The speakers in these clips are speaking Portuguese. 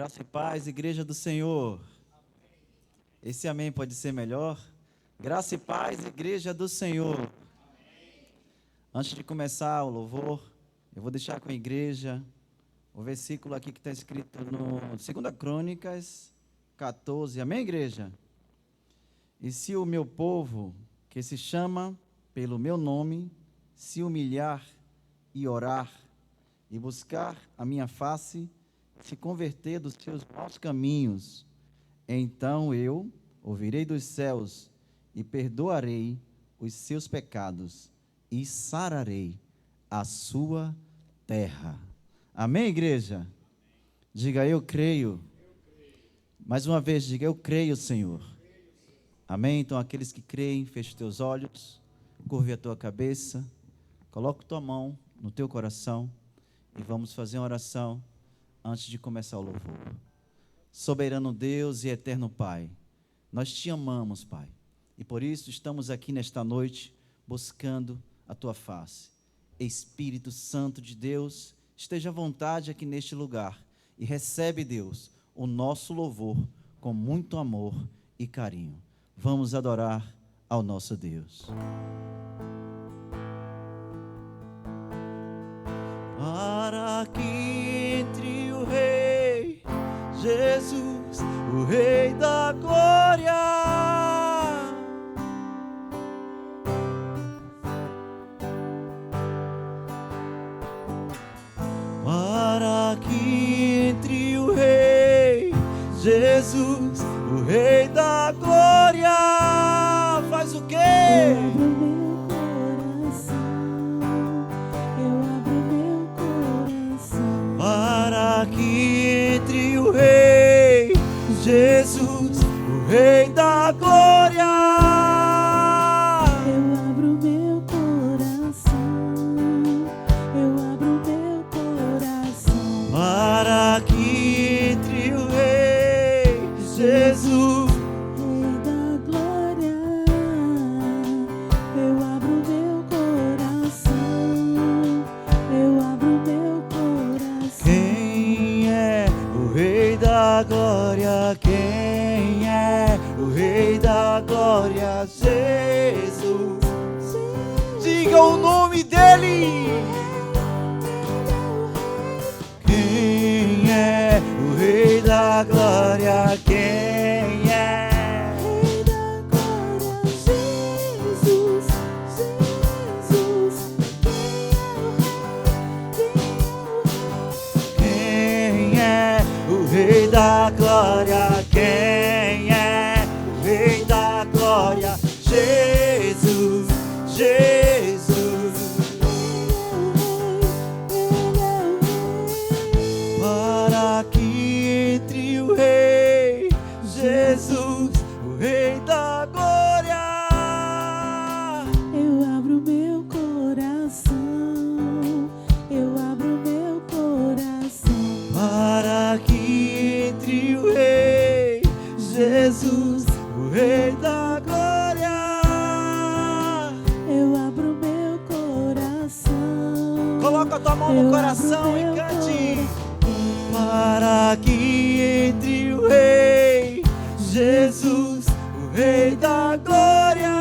Graça e paz, igreja do Senhor. Esse amém pode ser melhor? Graça e paz, igreja do Senhor. Antes de começar o louvor, eu vou deixar com a igreja o versículo aqui que está escrito no 2 Crônicas 14. Amém, igreja? E se o meu povo, que se chama pelo meu nome, se humilhar e orar e buscar a minha face, se converter dos seus maus caminhos, então eu ouvirei dos céus e perdoarei os seus pecados e sararei a sua terra. Amém, igreja? Diga, eu creio. Mais uma vez, diga, eu creio, Senhor. Amém? Então, aqueles que creem, feche os teus olhos, curve a tua cabeça, coloque tua mão no teu coração e vamos fazer uma oração antes de começar o louvor. Soberano Deus e eterno Pai, nós te amamos, Pai, e por isso estamos aqui nesta noite buscando a tua face. Espírito Santo de Deus, esteja à vontade aqui neste lugar e recebe, Deus, o nosso louvor com muito amor e carinho. Vamos adorar ao nosso Deus. Para que entre o Rei Jesus, o Rei da glória, para que entre o Rei Jesus, o Rei da glória, faz o quê? Jesus, o Rei da glória, eu abro meu coração, eu abro meu coração, para que entre o Rei Jesus, Rei da glória, eu abro meu coração, eu abro meu coração. Quem é o Rei da glória? Quem é o Rei da glória? Jesus. Diga o nome dele. Quem é o Rei da glória? Quem é? Rei da glória, Jesus, Jesus. Quem é o Rei da glória? Quem é o Rei da glória? Jesus, Jesus. Para que entre o Rei Jesus, o Rei da glória, Eu abro meu coração, eu abro meu coração, para que entre o Rei Jesus, o Rei da glória, eu abro meu coração. coloca a tua mão no Eu coração abro e meu cante. Para que entre o Rei Jesus, o Rei da glória,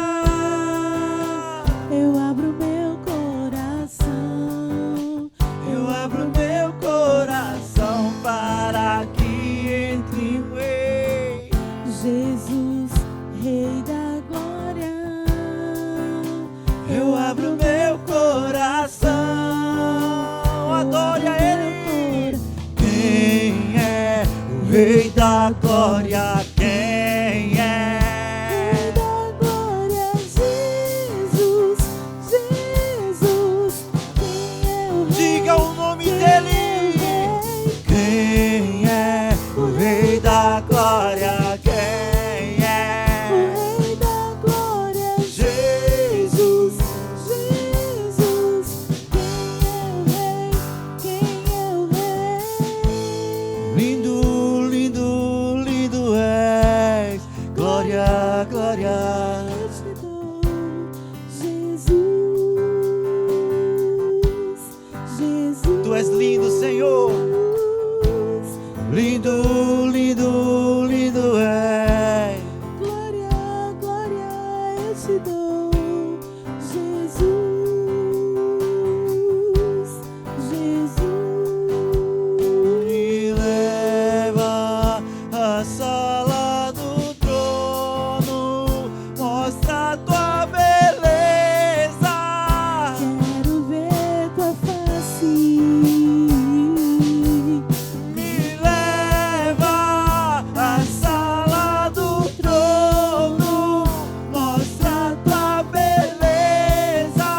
Eu abro meu coração, eu abro meu coração para que entre o Rei Jesus, Rei da glória. eu abro meu coração, adore a Ele. Quem é o Rei da glória? Quem é? Rei da glória, Jesus, Jesus. Quem é o Rei? Diga o nome dele. Quem é o Rei da glória? Quem O é? Rei da glória, Jesus. Jesus. Quem é o Rei? Lindo, lindo, lindo és. Glória, glória. Eu te dou, Jesus, Jesus. Tu és lindo, Senhor. Lindo, lindo, lindo é. Glória, glória eu te dou, Jesus, Jesus. Me leva à sala do trono, mostra a tua beleza. Quero ver tua face. Me leva à sala do trono, mostra a tua beleza.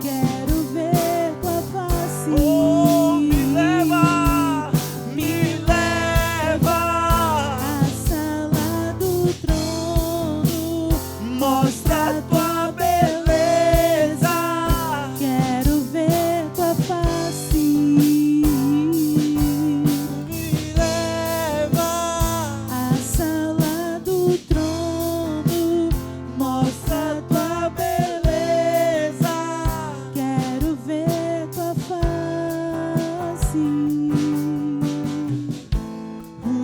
Quero ver tua face. Oh, me leva À sala do trono, mostra a tua beleza. quero ver tua face. Me leva À sala do trono, mostra a tua beleza. quero ver tua face.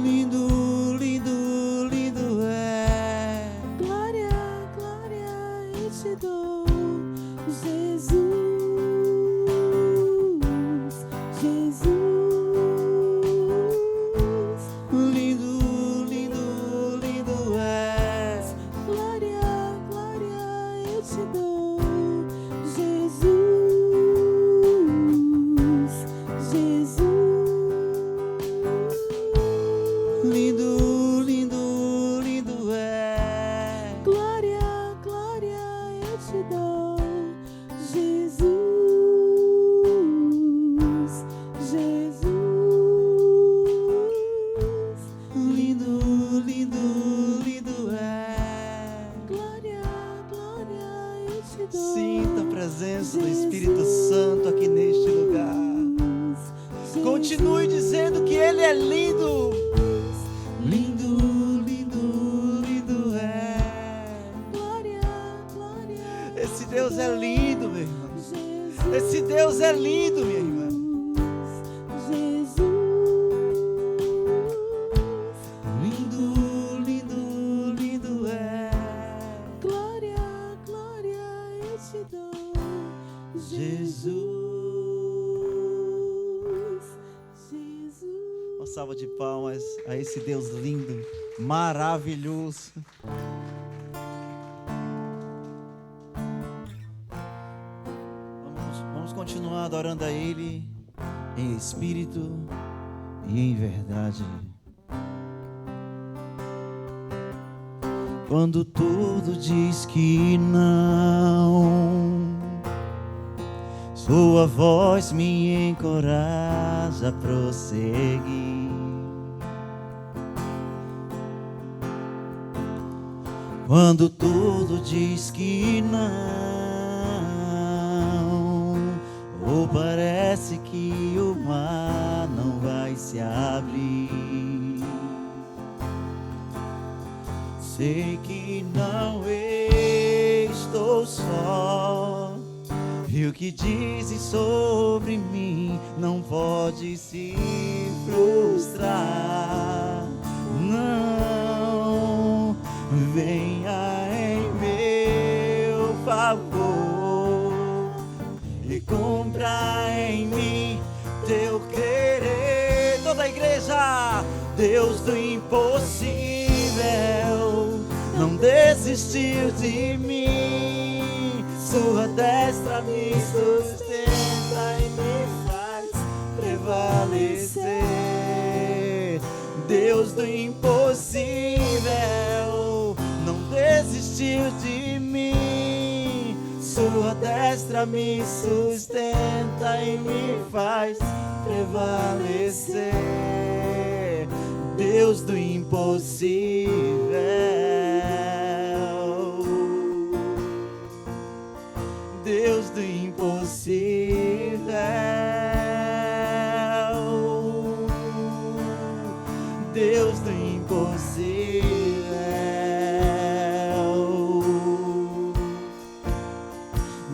Lindo, lindo, lindo é. Glória, glória eu te dou, Jesus, Jesus. Lindo, lindo, lindo é. Glória, glória eu te dou, Jesus, Jesus. Lindo, lindo, lindo é. Glória, glória eu te dou, Jesus, Jesus. Lindo, lindo, lindo é. Glória, glória eu te dou. Sinta a presença do Espírito Santo aqui neste lugar. Continue dizendo que Ele é lindo. Lindo, lindo, lindo é. Glória, glória. Esse Deus é lindo, meu irmão. Jesus, Esse Deus é lindo, minha irmã. Jesus. Lindo, lindo, lindo é. Glória, glória eu te dou, Jesus. Jesus. Uma salva de palmas a esse Deus lindo, maravilhoso. Vamos continuar adorando a Ele em espírito e em verdade. Quando tudo diz que não, sua voz me encoraja a prosseguir. Quando tudo diz que não, ou parece que o mar não vai se abrir, sei que não estou só, e o que dizem sobre mim não pode se frustrar. Não venha em meu favor e cumpra em mim teu querer. Toda a igreja, Deus do impossível não desistiu de mim. Sua destra me sustenta e me faz prevalecer. Deus do impossível não desistiu de mim. Sua destra me sustenta e me faz prevalecer. Deus do impossível. Deus do impossível. Deus do impossível.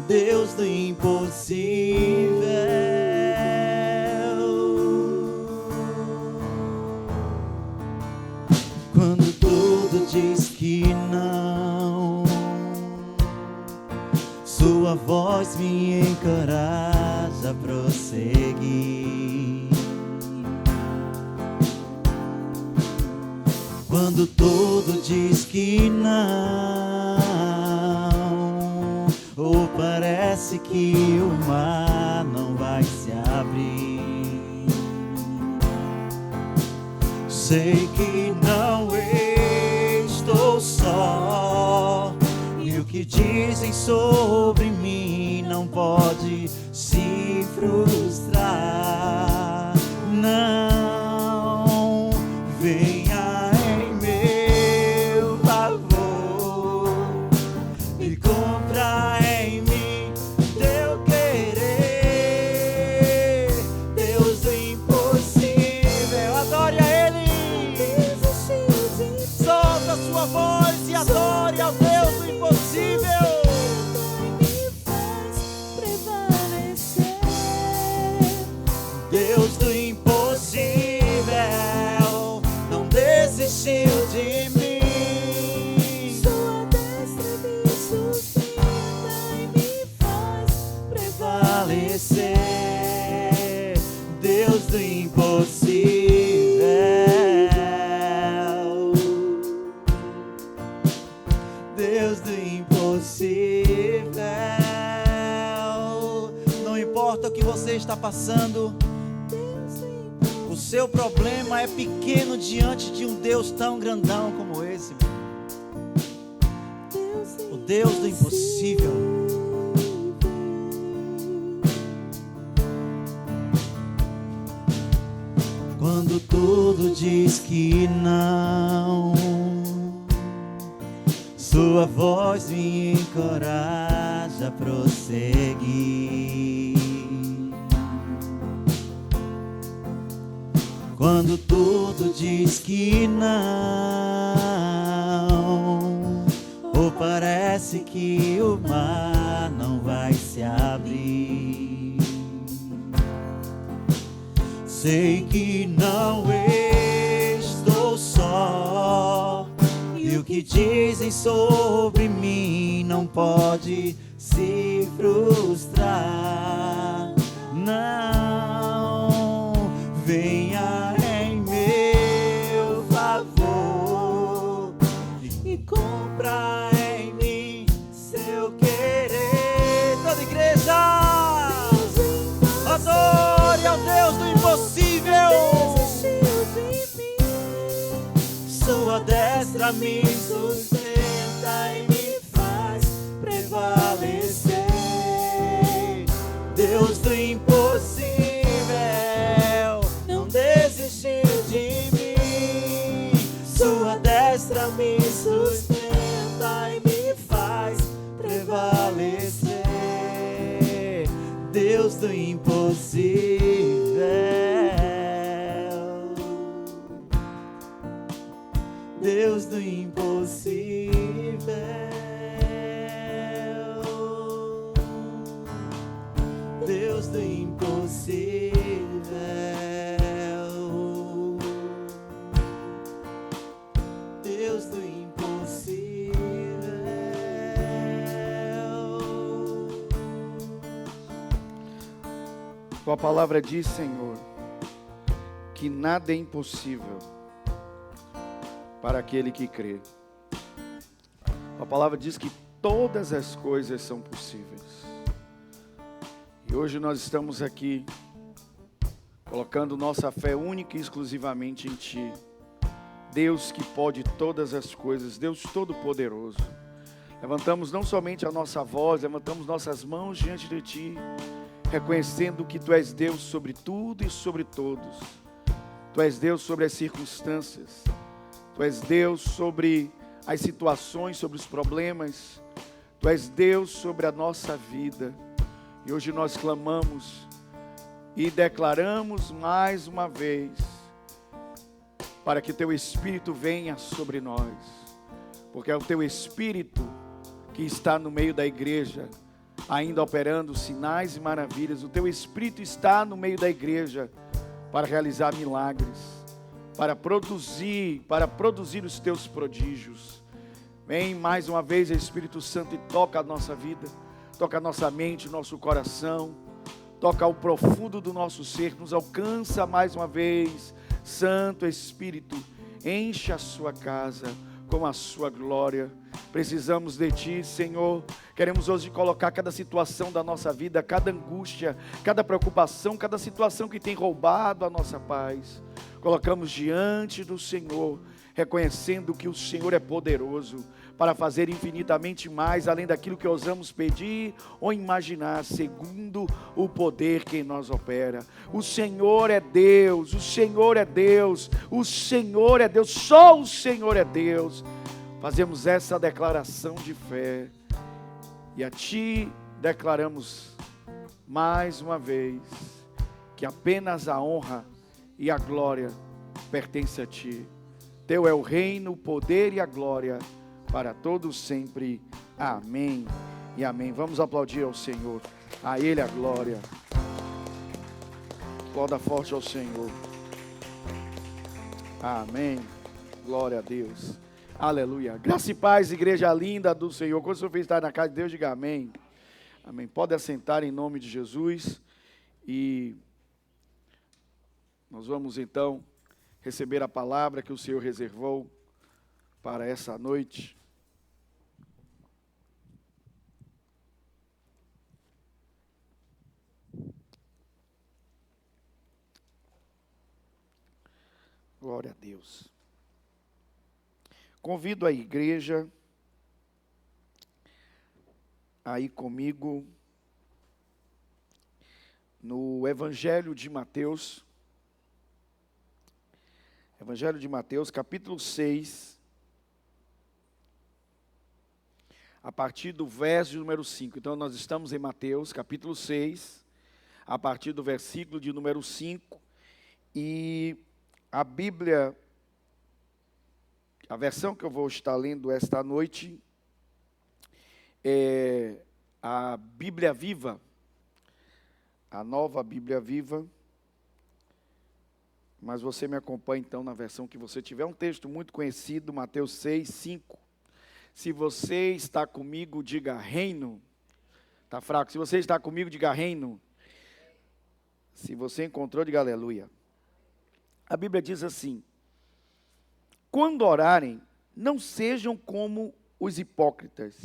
Deus do impossível. prosseguir. Quando tudo diz que não, ou parece que o mar não vai se abrir, sei que não estou só, e o que dizem sobre mim não pode se frustrar. Não venha em meu favor e compra em mim teu querer, Deus do impossível. Adore a Ele, solta a sua voz e adore ao Deus do impossível. Deus do impossível não desistiu de mim. Sua destra me sustenta e me faz Prevalecer, Deus do impossível, Deus do impossível. Não importa o que você está passando, o seu problema é pequeno diante de um Deus tão grandão como esse. O Deus do impossível. Quando tudo diz que não, sua voz me encoraja a prosseguir. Quando tudo diz que não, ou parece que o mar não vai se abrir, sei que não estou só, e o que dizem sobre mim não pode se frustrar. Não venha em meu favor e compra em mim seu querer. Toda igreja, adore ao Deus do impossível. Sua destra me sustenta e me faz prevalecer. Deus do impossível não desistiu de mim. Sua destra me sustenta e me faz prevalecer. Deus do impossível, Deus do impossível, Deus do impossível, Deus do impossível. Tua palavra diz, Senhor, que nada é impossível para aquele que crê. A palavra diz que todas as coisas são possíveis. E hoje nós estamos aqui colocando nossa fé única e exclusivamente em Ti. Deus que pode todas as coisas, Deus Todo-Poderoso. Levantamos não somente a nossa voz, levantamos nossas mãos diante de Ti, reconhecendo que Tu és Deus sobre tudo e sobre todos. Tu és Deus sobre as circunstâncias. Tu és Deus sobre as situações, sobre os problemas. Tu és Deus sobre a nossa vida. E hoje nós clamamos e declaramos mais uma vez para que o Teu Espírito venha sobre nós. Porque é o Teu Espírito que está no meio da igreja, ainda operando sinais e maravilhas. O Teu Espírito está no meio da igreja para realizar milagres, para produzir os Teus prodígios. Vem mais uma vez, Espírito Santo, e toca a nossa vida, toca a nossa mente, nosso coração, toca ao profundo do nosso ser, nos alcança mais uma vez. Santo Espírito, enche a sua casa com a sua glória. Precisamos de Ti, Senhor. Queremos hoje colocar cada situação da nossa vida, cada angústia, cada preocupação, cada situação que tem roubado a nossa paz. Colocamos diante do Senhor, reconhecendo que o Senhor é poderoso para fazer infinitamente mais, além daquilo que ousamos pedir ou imaginar, segundo o poder que em nós opera. O Senhor é Deus, o Senhor é Deus, o Senhor é Deus, só o Senhor é Deus. Fazemos essa declaração de fé e a Ti declaramos mais uma vez que apenas a honra e a glória pertence a Ti. Teu é o reino, o poder e a glória para todos sempre. Amém e amém. Vamos aplaudir ao Senhor. A Ele a glória. Aplauda forte ao Senhor. Amém. Glória a Deus. Aleluia. Graça e paz, igreja linda do Senhor. Quando o Senhor fez estar na casa de Deus, diga amém. Amém. Pode assentar em nome de Jesus. E nós vamos então receber a palavra que o Senhor reservou para essa noite. Glória a Deus. Convido a igreja a ir comigo no Evangelho de Mateus. Evangelho de Mateus, capítulo 6, a partir do verso número 5. Então, nós estamos em Mateus, capítulo 6, a partir do versículo de número 5. E a Bíblia, a versão que eu vou estar lendo esta noite, é a Bíblia Viva, a nova Bíblia Viva. Mas você me acompanha então na versão que você tiver. É um texto muito conhecido, Mateus 6, 5. Se você está comigo, diga reino. Está fraco? Se você está comigo, diga reino. Se você encontrou, diga aleluia. A Bíblia diz assim: quando orarem, não sejam como os hipócritas,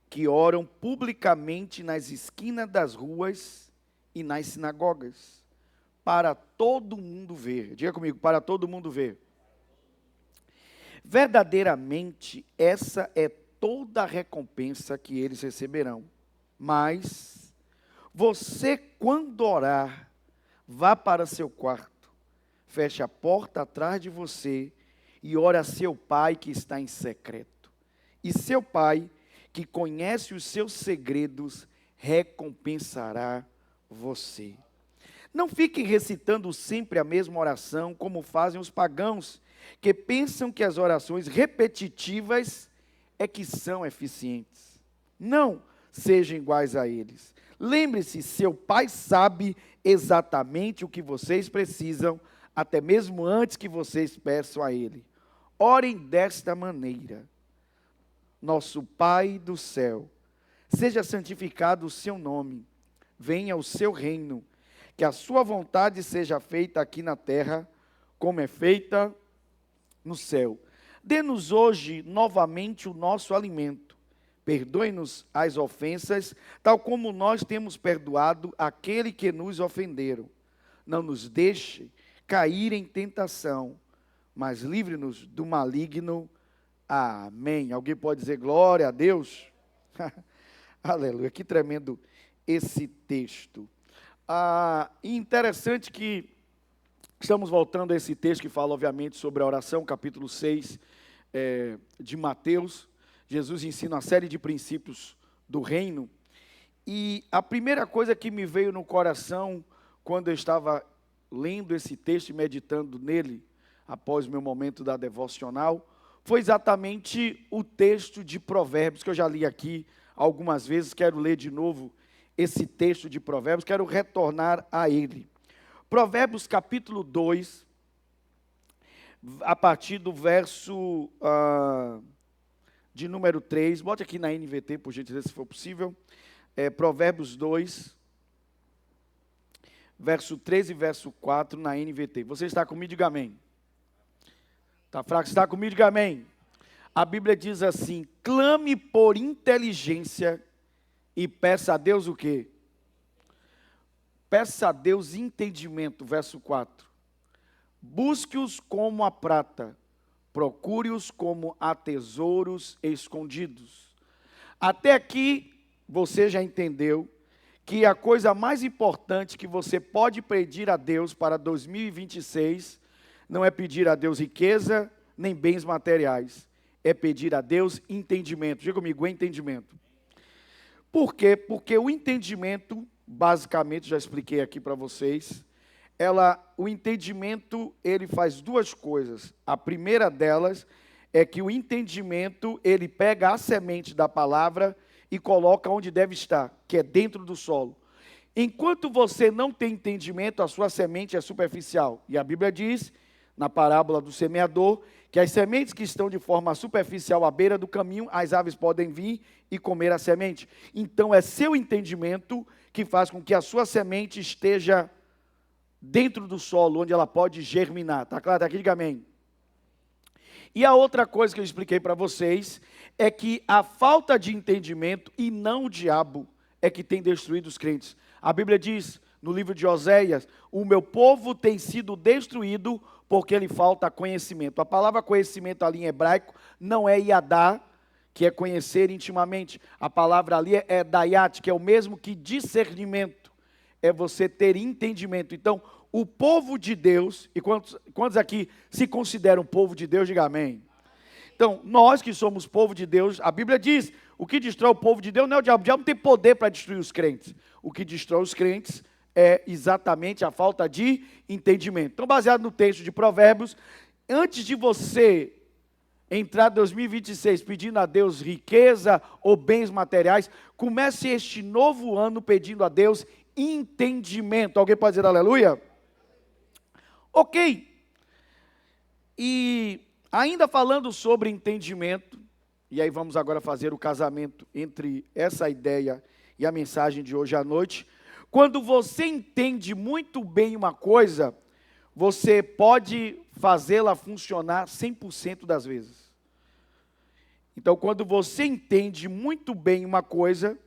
que oram publicamente nas esquinas das ruas e nas sinagogas, para todo mundo ver. Diga comigo, para todo mundo ver. Verdadeiramente, essa é toda a recompensa que eles receberão. Mas, você, quando orar, vá para seu quarto, feche a porta atrás de você e ore a seu Pai que está em secreto. E seu Pai, que conhece os seus segredos, recompensará você. Não fiquem recitando sempre a mesma oração, como fazem os pagãos, que pensam que as orações repetitivas é que são eficientes. Não sejam iguais a eles. Lembre-se, seu Pai sabe exatamente o que vocês precisam, até mesmo antes que vocês peçam a Ele. Orem desta maneira: nosso Pai do céu, seja santificado o seu nome, venha o seu reino, que a sua vontade seja feita aqui na terra, como é feita no céu. Dê-nos hoje novamente o nosso alimento. Perdoe-nos as ofensas, tal como nós temos perdoado aquele que nos ofenderam. Não nos deixe cair em tentação, mas livre-nos do maligno. Amém. Alguém pode dizer glória a Deus? Aleluia. Que tremendo esse texto. Interessante que estamos voltando a esse texto que fala, obviamente, sobre a oração, capítulo 6 de Mateus. Jesus ensina uma série de princípios do reino. E a primeira coisa que me veio no coração, quando eu estava lendo esse texto e meditando nele, após o meu momento da devocional, foi exatamente o texto de Provérbios, que eu já li aqui algumas vezes. Quero ler de novo esse texto de Provérbios, quero retornar a ele. Provérbios capítulo 2, a partir do verso de número 3, bote aqui na NVT, por gentileza, se for possível. Provérbios 2, verso 13 e verso 4 na NVT. Você está comigo? Diga amém. Está fraco? Está comigo? Diga amém. A Bíblia diz assim: clame por inteligência e peça a Deus o quê? Peça a Deus entendimento, verso 4. Busque-os como a prata, procure-os como a tesouros escondidos. Até aqui você já entendeu que a coisa mais importante que você pode pedir a Deus para 2026 não é pedir a Deus riqueza nem bens materiais, é pedir a Deus entendimento. Diga comigo, entendimento. Por quê? Porque o entendimento, basicamente, já expliquei aqui para vocês, o entendimento, ele faz duas coisas. A primeira delas é que o entendimento, ele pega a semente da palavra e coloca onde deve estar, que é dentro do solo. Enquanto você não tem entendimento, a sua semente é superficial. E a Bíblia diz, na parábola do semeador, que as sementes que estão de forma superficial à beira do caminho, as aves podem vir e comer a semente. Então é seu entendimento que faz com que a sua semente esteja dentro do solo, onde ela pode germinar. Está claro? Está aqui, diga amém. E a outra coisa que eu expliquei para vocês é que a falta de entendimento e não o diabo é que tem destruído os crentes. A Bíblia diz no livro de Oséias: o meu povo tem sido destruído porque lhe falta conhecimento. A palavra conhecimento ali em hebraico não é yadá, que é conhecer intimamente. A palavra ali é dayat, que é o mesmo que discernimento. É você ter entendimento. Então, o povo de Deus, e quantos aqui se consideram povo de Deus, diga amém. Então, nós que somos povo de Deus, a Bíblia diz, o que destrói o povo de Deus não é o diabo não tem poder para destruir os crentes. O que destrói os crentes é exatamente a falta de entendimento. Então, baseado no texto de Provérbios, antes de você entrar em 2026 pedindo a Deus riqueza ou bens materiais, comece este novo ano pedindo a Deus entendimento. Alguém pode dizer aleluia? Ok. E ainda falando sobre entendimento, e aí vamos agora fazer o casamento entre essa ideia e a mensagem de hoje à noite. Quando você entende muito bem uma coisa, você pode fazê-la funcionar 100% das vezes. Então, quando você entende muito bem uma coisa,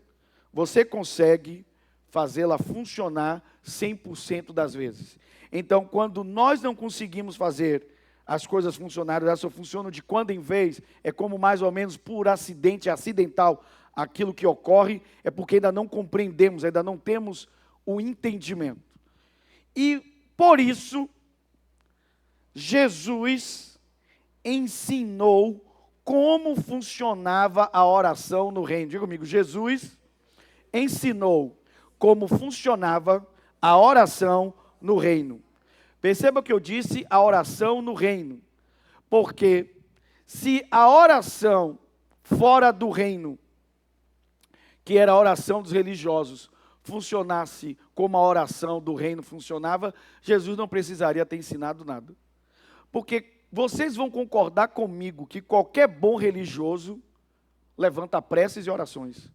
você consegue fazê-la funcionar 100% das vezes. Então, quando nós não conseguimos fazer as coisas funcionarem, elas só funcionam de quando em vez, é como mais ou menos por acidente, acidental, aquilo que ocorre, é porque ainda não compreendemos, ainda não temos o entendimento. E, por isso, Jesus ensinou como funcionava a oração no reino. Diga comigo, Jesus ensinou como funcionava a oração no reino. Perceba que eu disse a oração no reino, porque se a oração fora do reino, que era a oração dos religiosos, funcionasse como a oração do reino funcionava, Jesus não precisaria ter ensinado nada. Porque vocês vão concordar comigo que qualquer bom religioso levanta preces e orações.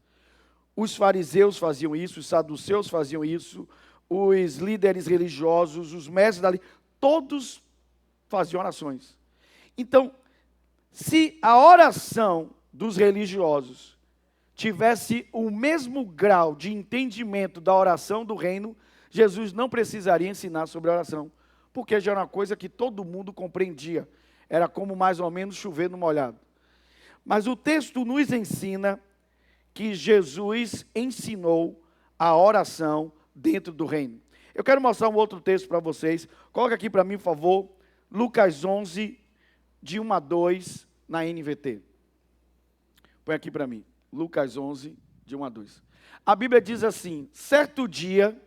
Os fariseus faziam isso, os saduceus faziam isso, os líderes religiosos, os mestres da lei, todos faziam orações. Então, se a oração dos religiosos tivesse o mesmo grau de entendimento da oração do reino, Jesus não precisaria ensinar sobre a oração, porque já era uma coisa que todo mundo compreendia. Era como mais ou menos chover no molhado. Mas o texto nos ensina que Jesus ensinou a oração dentro do reino. Eu quero mostrar um outro texto para vocês. Coloca aqui para mim, por favor, Lucas 11, de 1 a 2, na NVT. Põe aqui para mim, Lucas 11, de 1 a 2. A Bíblia diz assim: certo dia,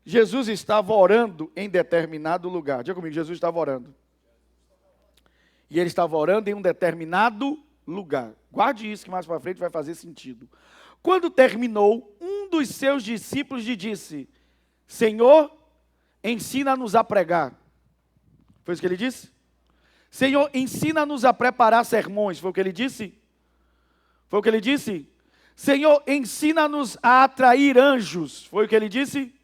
Jesus estava orando em determinado lugar. Diga comigo, Jesus estava orando. E ele estava orando em um determinado lugar. Guarde isso que mais para frente vai fazer sentido. Quando terminou, um dos seus discípulos lhe disse: Senhor, ensina-nos a pregar. Foi isso que ele disse? Senhor, ensina-nos a preparar sermões. Foi o que ele disse? Foi o que ele disse? Senhor, ensina-nos a atrair anjos. Foi o que ele disse?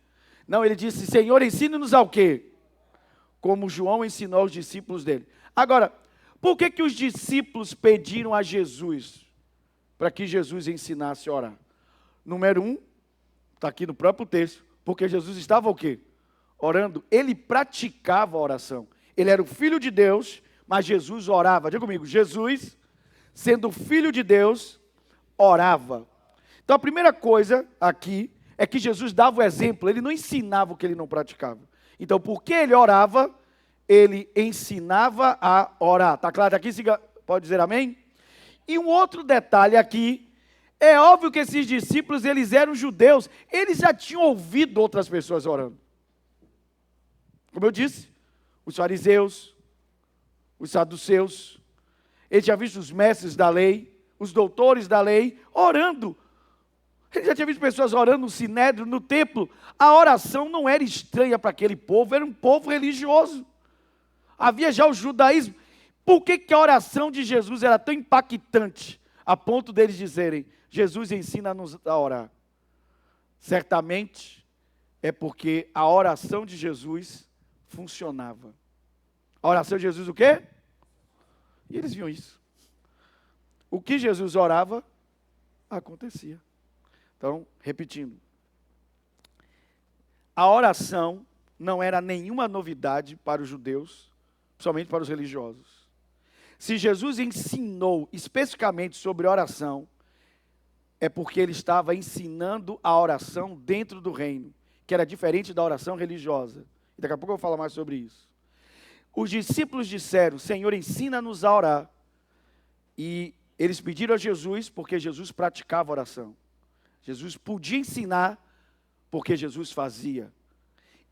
Não, ele disse, Senhor, ensina-nos ao quê? Como João ensinou aos discípulos dele. Agora, por que que os discípulos pediram a Jesus para que Jesus ensinasse a orar? Número 1, está aqui no próprio texto, porque Jesus estava o quê? Orando. Ele praticava a oração. Ele era o Filho de Deus, mas Jesus orava. Diga comigo, Jesus, sendo Filho de Deus, orava. Então a primeira coisa aqui é que Jesus dava o exemplo, ele não ensinava o que ele não praticava. Então, porque ele orava, ele ensinava a orar. Está claro aqui? Pode dizer amém? E um outro detalhe aqui, é óbvio que esses discípulos, eles eram judeus, eles já tinham ouvido outras pessoas orando. Como eu disse, os fariseus, os saduceus, eles já visto os mestres da lei, os doutores da lei, orando. Ele já tinha visto pessoas orando no sinédrio, no templo. A oração não era estranha para aquele povo, era um povo religioso. Havia já o judaísmo. Por que que a oração de Jesus era tão impactante, a ponto deles dizerem, Jesus ensina-nos a orar? Certamente é porque a oração de Jesus funcionava. A oração de Jesus o quê? E eles viam isso. O que Jesus orava, acontecia. Então, repetindo. A oração não era nenhuma novidade para os judeus, somente para os religiosos. Se Jesus ensinou especificamente sobre oração, é porque ele estava ensinando a oração dentro do reino, que era diferente da oração religiosa. E daqui a pouco eu vou falar mais sobre isso. Os discípulos disseram, Senhor, ensina-nos a orar. E eles pediram a Jesus, porque Jesus praticava oração. Jesus podia ensinar, porque Jesus fazia.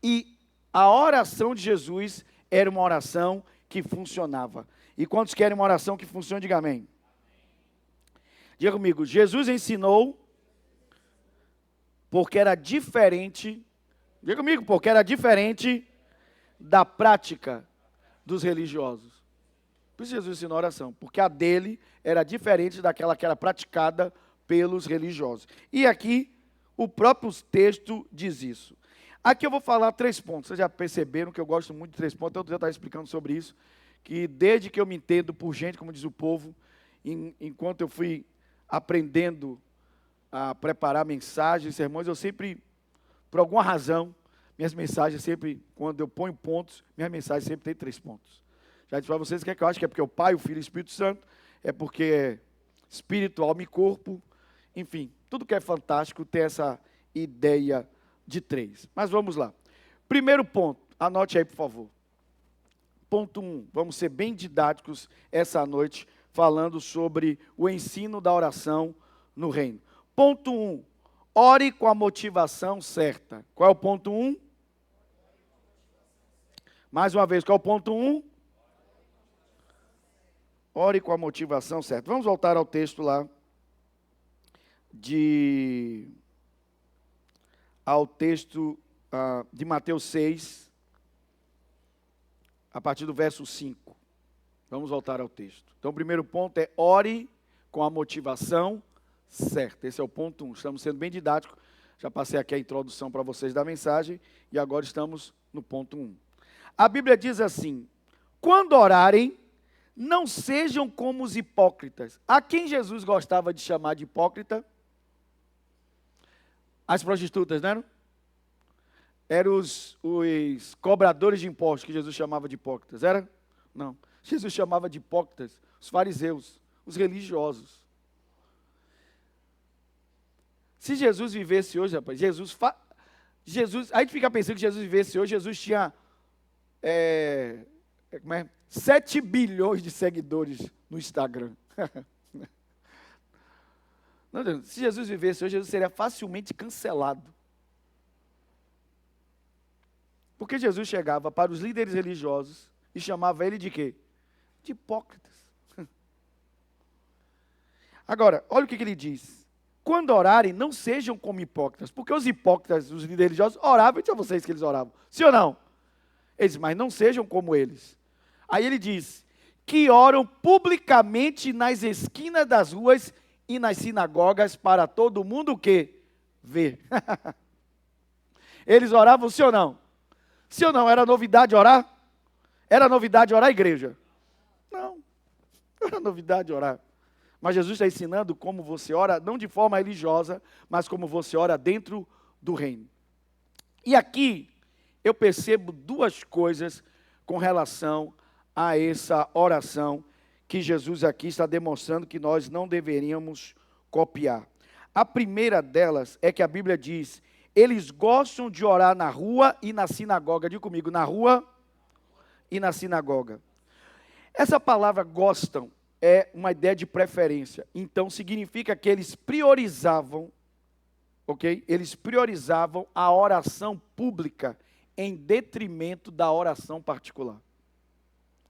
E a oração de Jesus era uma oração que funcionava. E quantos querem uma oração que funcione, diga amém. Diga comigo, Jesus ensinou, porque era diferente, diga comigo, porque era diferente da prática dos religiosos. Por isso Jesus ensinou a oração, porque a dele era diferente daquela que era praticada pelos religiosos. E aqui, o próprio texto diz isso. Aqui eu vou falar 3 pontos. Vocês já perceberam que eu gosto muito de 3 pontos. Eu já estava explicando sobre isso. Que desde que eu me entendo por gente, como diz o povo, enquanto eu fui aprendendo a preparar mensagens, sermões, eu sempre, por alguma razão, minhas mensagens sempre, quando eu ponho pontos, minhas mensagens sempre tem 3 pontos. Já disse para vocês que eu acho que é porque o Pai, o Filho e o Espírito Santo, é porque é espírito, alma e corpo, enfim, tudo que é fantástico tem essa ideia de 3. Mas vamos lá. Primeiro ponto, anote aí por favor. Ponto 1, vamos ser bem didáticos essa noite, falando sobre o ensino da oração no reino. Ponto 1, ore com a motivação certa. Qual é o ponto 1? Mais uma vez, qual é o ponto 1? Ore com a motivação certa. Vamos voltar ao texto lá, ao texto de Mateus 6, a partir do verso 5. Vamos voltar ao texto. Então, o primeiro ponto é ore com a motivação certa. Esse é o ponto 1. Estamos sendo bem didáticos. Já passei aqui a introdução para vocês da mensagem e agora estamos no ponto 1. A Bíblia diz assim, quando orarem, não sejam como os hipócritas. A quem Jesus gostava de chamar de hipócrita? As prostitutas, não eram? Eram os cobradores de impostos que Jesus chamava de hipócritas, era? Não. Jesus chamava de hipócritas os fariseus, os religiosos. Se Jesus vivesse hoje, rapaz, a gente fica pensando que Jesus vivesse hoje, Jesus tinha 7 bilhões de seguidores no Instagram. Não, se Jesus vivesse hoje, Jesus seria facilmente cancelado. Porque Jesus chegava para os líderes religiosos e chamava ele de quê? De hipócritas. Agora, olha o que ele diz. Quando orarem, não sejam como hipócritas. Porque os hipócritas, os líderes religiosos, oravam, e tinha vocês que eles oravam. Sim ou não? Ele diz, mas não sejam como eles. Aí ele diz, que oram publicamente nas esquinas das ruas e nas sinagogas para todo mundo o quê? Ver. Eles oravam, sim ou não? Sim ou não? Era novidade orar? Era novidade orar, igreja? Não, não era novidade orar. Mas Jesus está ensinando como você ora, não de forma religiosa, mas como você ora dentro do reino. E aqui eu percebo duas coisas com relação a essa oração que Jesus aqui está demonstrando que nós não deveríamos copiar. A primeira delas é que a Bíblia diz, eles gostam de orar na rua e na sinagoga. Diga comigo, na rua e na sinagoga. Essa palavra gostam é uma ideia de preferência. Então significa que eles priorizavam, ok? Eles priorizavam a oração pública em detrimento da oração particular.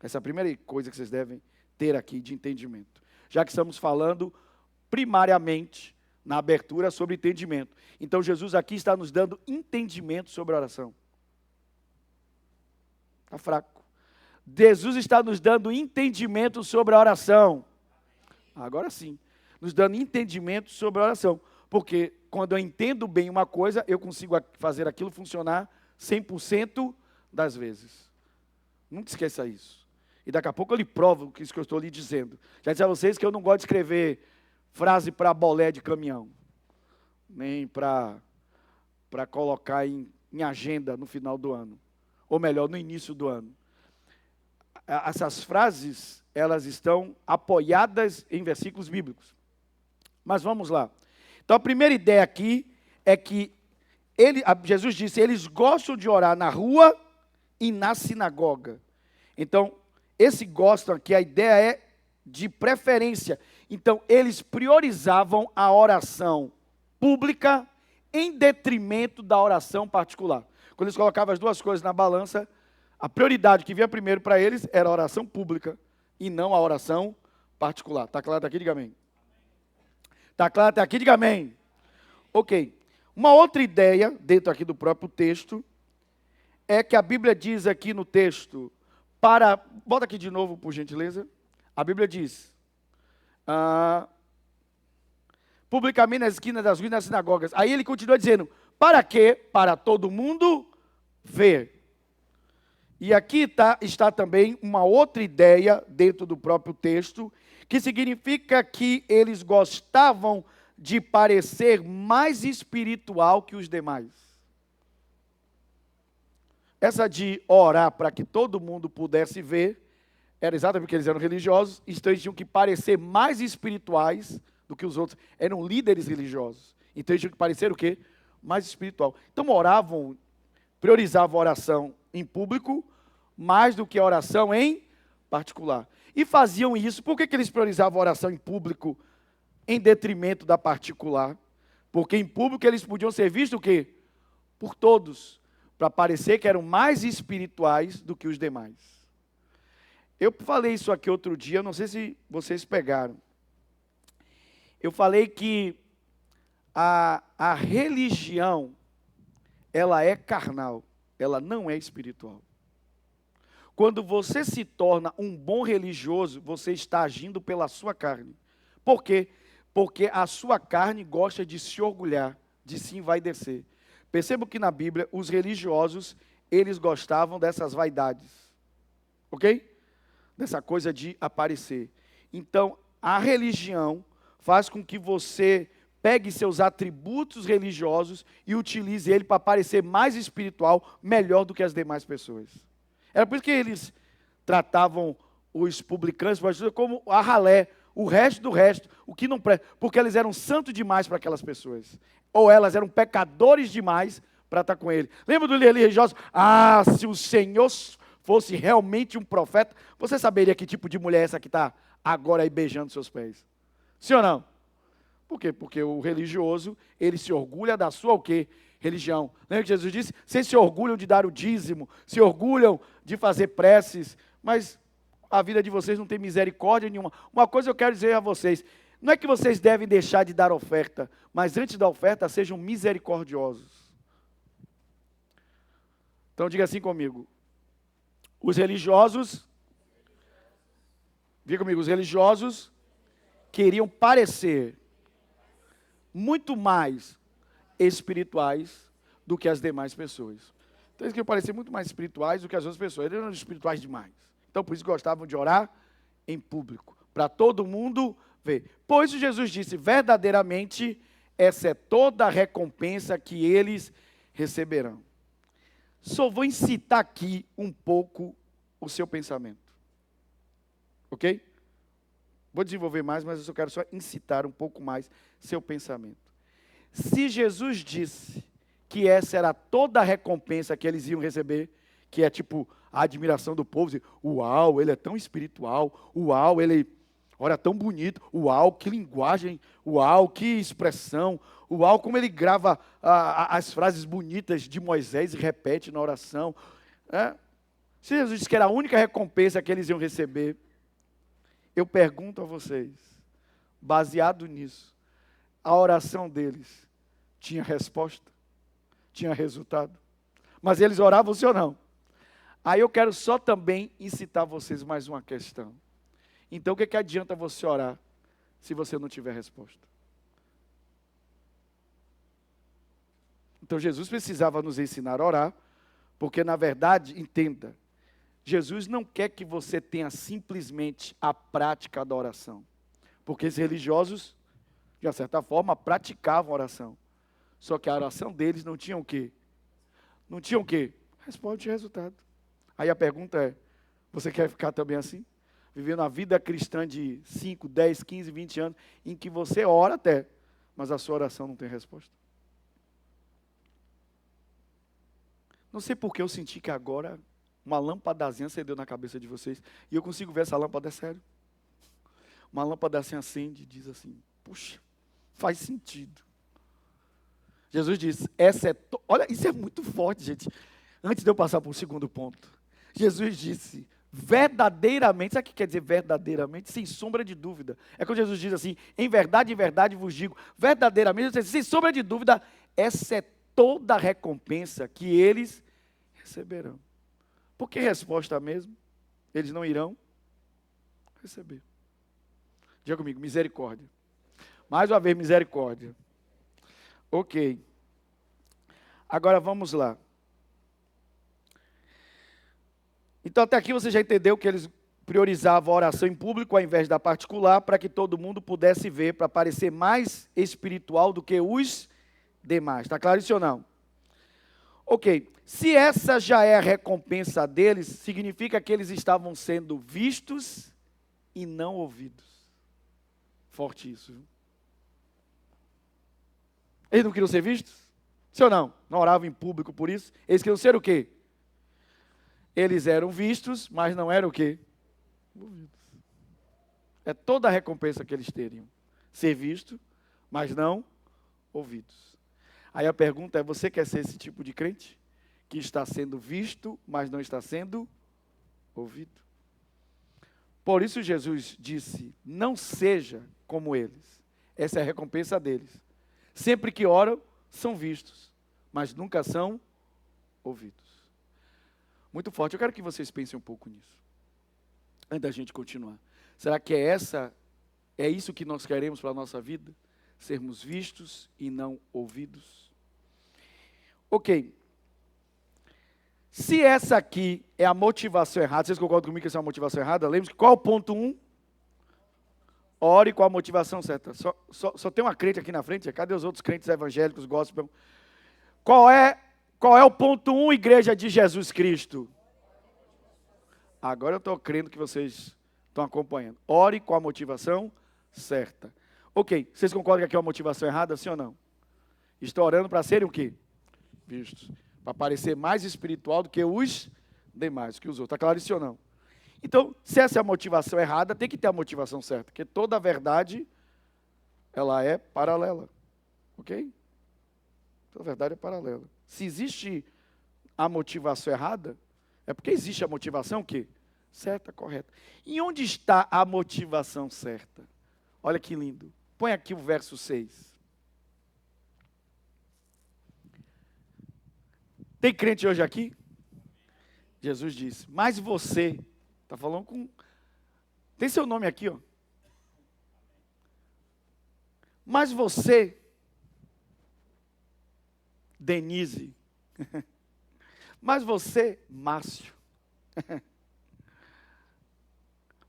Essa é a primeira coisa que vocês devem ter aqui de entendimento. Já que estamos falando primariamente na abertura sobre entendimento. Então Jesus aqui está nos dando entendimento sobre a oração. Está fraco. Jesus está nos dando entendimento sobre a oração. Agora sim, nos dando entendimento sobre a oração. Porque quando eu entendo bem uma coisa, eu consigo fazer aquilo funcionar 100% das vezes. Nunca esqueça isso. E daqui a pouco eu lhe provo isso que eu estou lhe dizendo. Já disse a vocês que eu não gosto de escrever frase para bolé de caminhão. Nem para colocar em agenda no final do ano. Ou melhor, no início do ano. Essas frases, elas estão apoiadas em versículos bíblicos. Mas vamos lá. Então a primeira ideia aqui é que Jesus disse, eles gostam de orar na rua e na sinagoga. Então, esse gostam aqui, a ideia é de preferência. Então, eles priorizavam a oração pública em detrimento da oração particular. Quando eles colocavam as duas coisas na balança, a prioridade que vinha primeiro para eles era a oração pública e não a oração particular. Está claro até aqui? Diga amém. Está claro até aqui? Diga amém. Ok. Uma outra ideia, dentro aqui do próprio texto, é que a Bíblia diz aqui no texto, bota aqui de novo, por gentileza. A Bíblia diz, publicamente nas esquinas das ruas e nas sinagogas. Aí ele continua dizendo, para quê? Para todo mundo ver. E aqui está também uma outra ideia dentro do próprio texto, que significa que eles gostavam de parecer mais espiritual que os demais. Essa de orar para que todo mundo pudesse ver, era exatamente porque eles eram religiosos, então eles tinham que parecer mais espirituais do que os outros. Eram líderes religiosos. Então eles tinham que parecer o quê? Mais espiritual. Então oravam, priorizavam a oração em público, mais do que a oração em particular. E faziam isso, por que eles priorizavam a oração em público em detrimento da particular? Porque em público eles podiam ser vistos o quê? Por todos, para parecer que eram mais espirituais do que os demais. Eu falei isso aqui outro dia, não sei se vocês pegaram. Eu falei que a religião, ela é carnal, ela não é espiritual. Quando você se torna um bom religioso, você está agindo pela sua carne. Por quê? Porque a sua carne gosta de se orgulhar, de se envaidecer. Percebam que na Bíblia, os religiosos, eles gostavam dessas vaidades. Ok? Dessa coisa de aparecer. Então, a religião faz com que você pegue seus atributos religiosos e utilize ele para parecer mais espiritual, melhor do que as demais pessoas. Era por isso que eles tratavam os publicanos como a ralé, o resto do resto, o que não presta, porque eles eram santos demais para aquelas pessoas. Ou elas eram pecadores demais para estar com ele. Lembra do religioso? Se o Senhor fosse realmente um profeta, você saberia que tipo de mulher é essa que está agora aí beijando seus pés? Sim ou não? Por quê? Porque o religioso, ele se orgulha da sua o quê? Religião. Lembra que Jesus disse? Vocês se orgulham de dar o dízimo, se orgulham de fazer preces, mas a vida de vocês não tem misericórdia nenhuma. Uma coisa eu quero dizer a vocês, não é que vocês devem deixar de dar oferta, mas antes da oferta sejam misericordiosos. Então diga assim comigo, os religiosos, diga comigo, os religiosos queriam parecer muito mais espirituais do que as demais pessoas. Então eles queriam parecer muito mais espirituais do que as outras pessoas. Eles eram espirituais demais. Então por isso gostavam de orar em público, para todo mundo ver. Pois Jesus disse, verdadeiramente, essa é toda a recompensa que eles receberão. Só vou incitar aqui um pouco o seu pensamento. Ok? Vou desenvolver mais, mas eu só quero incitar um pouco mais seu pensamento. Se Jesus disse que essa era toda a recompensa que eles iam receber, que é tipo a admiração do povo, dizer, uau, ele é tão espiritual, uau, ele ora tão bonito, uau, que linguagem, uau, que expressão, uau, como ele grava as frases bonitas de Moisés e repete na oração. Se Jesus disse que era a única recompensa que eles iam receber, eu pergunto a vocês, baseado nisso, a oração deles tinha resposta? Tinha resultado? Mas eles oravam sim ou não? Aí eu quero só também incitar vocês mais uma questão. Então o que adianta você orar se você não tiver resposta? Então Jesus precisava nos ensinar a orar, porque na verdade, entenda, Jesus não quer que você tenha simplesmente a prática da oração. Porque os religiosos, de certa forma, praticavam a oração. Só que a oração deles não tinha o quê? Não tinha o quê? Resposta de resultado. Aí a pergunta é, você quer ficar também assim? Vivendo a vida cristã de 5, 10, 15, 20 anos, em que você ora até, mas a sua oração não tem resposta. Não sei porque eu senti que agora uma lâmpadazinha acendeu na cabeça de vocês, e eu consigo ver essa lâmpada, é sério. Uma lâmpada assim acende e diz assim, puxa, faz sentido. Jesus disse, olha, isso é muito forte, gente. Antes de eu passar para o segundo ponto, Jesus disse, verdadeiramente, sabe o que quer dizer verdadeiramente? Sem sombra de dúvida. É quando Jesus diz assim, em verdade vos digo, verdadeiramente, sem sombra de dúvida, essa é toda a recompensa que eles receberão. Por que resposta mesmo? Eles não irão receber. Diga comigo, misericórdia. Mais uma vez, misericórdia. Ok. Agora vamos lá. Então até aqui você já entendeu que eles priorizavam a oração em público ao invés da particular, para que todo mundo pudesse ver, para parecer mais espiritual do que os demais. Está claro isso ou não? Ok. Se essa já é a recompensa deles, significa que eles estavam sendo vistos e não ouvidos. Forte isso, viu? Eles não queriam ser vistos? Sim ou não? Não oravam em público por isso? Eles queriam ser o quê? Eles eram vistos, mas não eram o quê? Ouvidos. É toda a recompensa que eles teriam. Ser visto, mas não ouvidos. Aí a pergunta é, você quer ser esse tipo de crente? Que está sendo visto, mas não está sendo ouvido? Por isso Jesus disse, não seja como eles. Essa é a recompensa deles. Sempre que oram, são vistos, mas nunca são ouvidos. Muito forte. Eu quero que vocês pensem um pouco nisso. Antes da gente continuar. Será que é isso que nós queremos para a nossa vida? Sermos vistos e não ouvidos? Ok. Se essa aqui é a motivação errada, vocês concordam comigo que essa é uma motivação errada? Lembre-se, qual é o ponto 1? Ore com a motivação certa. Só tem uma crente aqui na frente. Cadê os outros crentes evangélicos, gospel? Qual é o ponto 1, igreja de Jesus Cristo? Agora eu estou crendo que vocês estão acompanhando. Ore com a motivação certa. Ok, vocês concordam que aqui é uma motivação errada, sim ou não? Estou orando para serem o quê? Vistos. Para parecer mais espiritual do que os demais, que os outros. Está claro isso ou não? Então, se essa é a motivação errada, tem que ter a motivação certa, porque toda a verdade, ela é paralela, ok? Toda a verdade é paralela. Se existe a motivação errada, é porque existe a motivação que? Certa, correta. E onde está a motivação certa? Olha que lindo. Põe aqui o verso 6. Tem crente hoje aqui? Jesus disse, mas você... Está falando com... Tem seu nome aqui, ó. Mas você, Denise, Mas você, Márcio.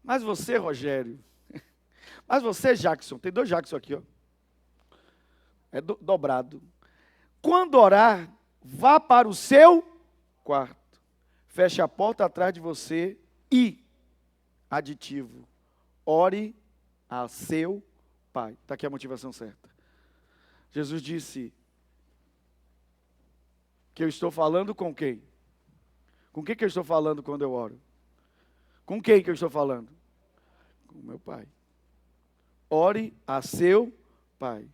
Mas você, Rogério. Mas você, Jackson. Tem 2 Jackson aqui, ó. É dobrado. Quando orar, vá para o seu quarto. Feche a porta atrás de você e, aditivo, ore a seu Pai. Está aqui a motivação certa. Jesus disse que eu estou falando com quem? Com quem que eu estou falando quando eu oro? Com quem que eu estou falando? Com meu Pai. Ore a seu Pai.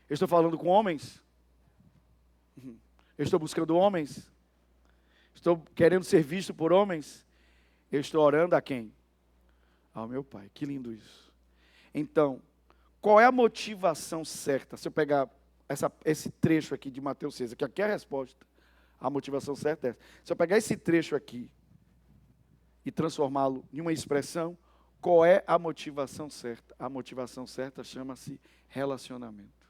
Eu estou falando com homens? Eu estou buscando homens? Estou querendo ser visto por homens? Eu estou orando a quem? Ao meu Pai. Que lindo isso. Então, qual é a motivação certa? Se eu pegar esse trecho aqui de Mateus 6, que aqui é a resposta. A motivação certa é essa. Se eu pegar esse trecho aqui e transformá-lo em uma expressão, qual é a motivação certa? A motivação certa chama-se relacionamento.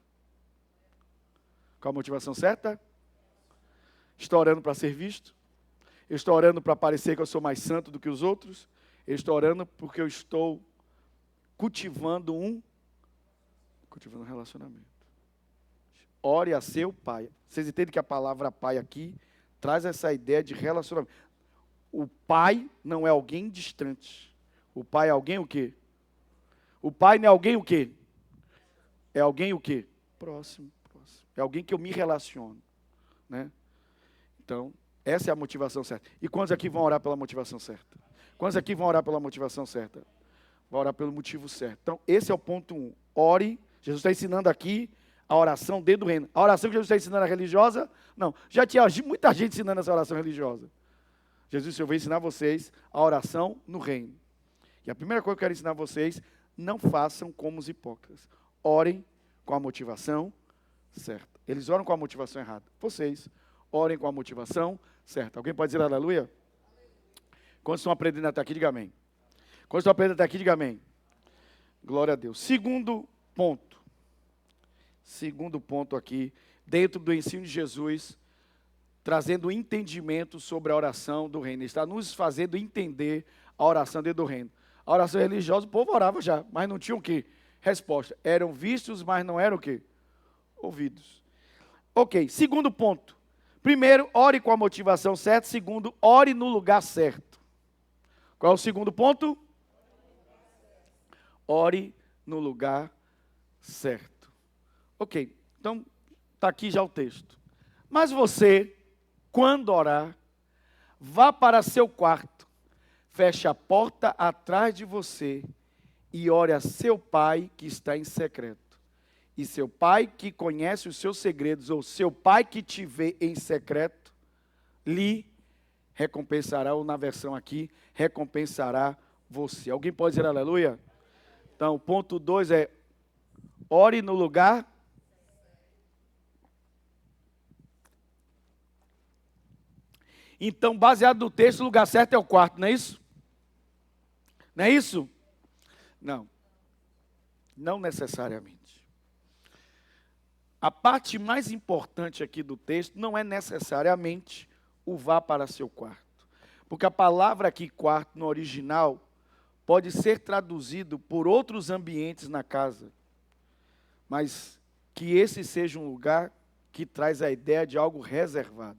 Qual a motivação certa? Estou orando para ser visto? Eu estou orando para parecer que eu sou mais santo do que os outros? Eu estou orando porque eu estou cultivando um relacionamento. Ore a seu Pai. Vocês entendem que a palavra Pai aqui traz essa ideia de relacionamento. O Pai não é alguém distante. O Pai é alguém o quê? O Pai não é alguém o quê? É alguém o quê? Próximo. É alguém que eu me relaciono, né? Então, essa é a motivação certa. E quantos aqui vão orar pela motivação certa? Quantos aqui vão orar pela motivação certa? Vão orar pelo motivo certo. Então, esse é o ponto 1. Ore. Jesus está ensinando aqui a oração dentro do reino. A oração que Jesus está ensinando é religiosa? Não. Já tinha muita gente ensinando essa oração religiosa. Jesus disse, eu vou ensinar vocês a oração no reino. E a primeira coisa que eu quero ensinar vocês, não façam como os hipócritas. Orem com a motivação certa. Eles oram com a motivação errada. Vocês orem com a motivação certa. Alguém pode dizer aleluia? Quantos estão aprendendo até aqui, diga amém. Quantos estão aprendendo até aqui, diga amém. Glória a Deus. Segundo ponto. Segundo ponto aqui, dentro do ensino de Jesus, trazendo entendimento sobre a oração do reino. Ele está nos fazendo entender a oração dentro do reino. A oração religiosa, o povo orava já, mas não tinham o quê? Resposta. Eram vistos, mas não eram o quê? Ouvidos. Ok, segundo ponto. Primeiro, ore com a motivação certa. Segundo, ore no lugar certo. Qual é o segundo ponto? Ore no lugar certo. Ok, então está aqui já o texto. Mas você, quando orar, vá para seu quarto, feche a porta atrás de você e ore a seu Pai que está em secreto. E seu Pai que conhece os seus segredos, ou seu Pai que te vê em secreto, lhe recompensará, ou na versão aqui, recompensará você. Alguém pode dizer aleluia? Então, o ponto 2 é, ore no lugar. Então, baseado no texto, o lugar certo é o quarto, não é isso? Não é isso? Não. Não necessariamente. A parte mais importante aqui do texto não é necessariamente o vá para seu quarto. Porque a palavra aqui, quarto, no original, pode ser traduzido por outros ambientes na casa. Mas que esse seja um lugar que traz a ideia de algo reservado.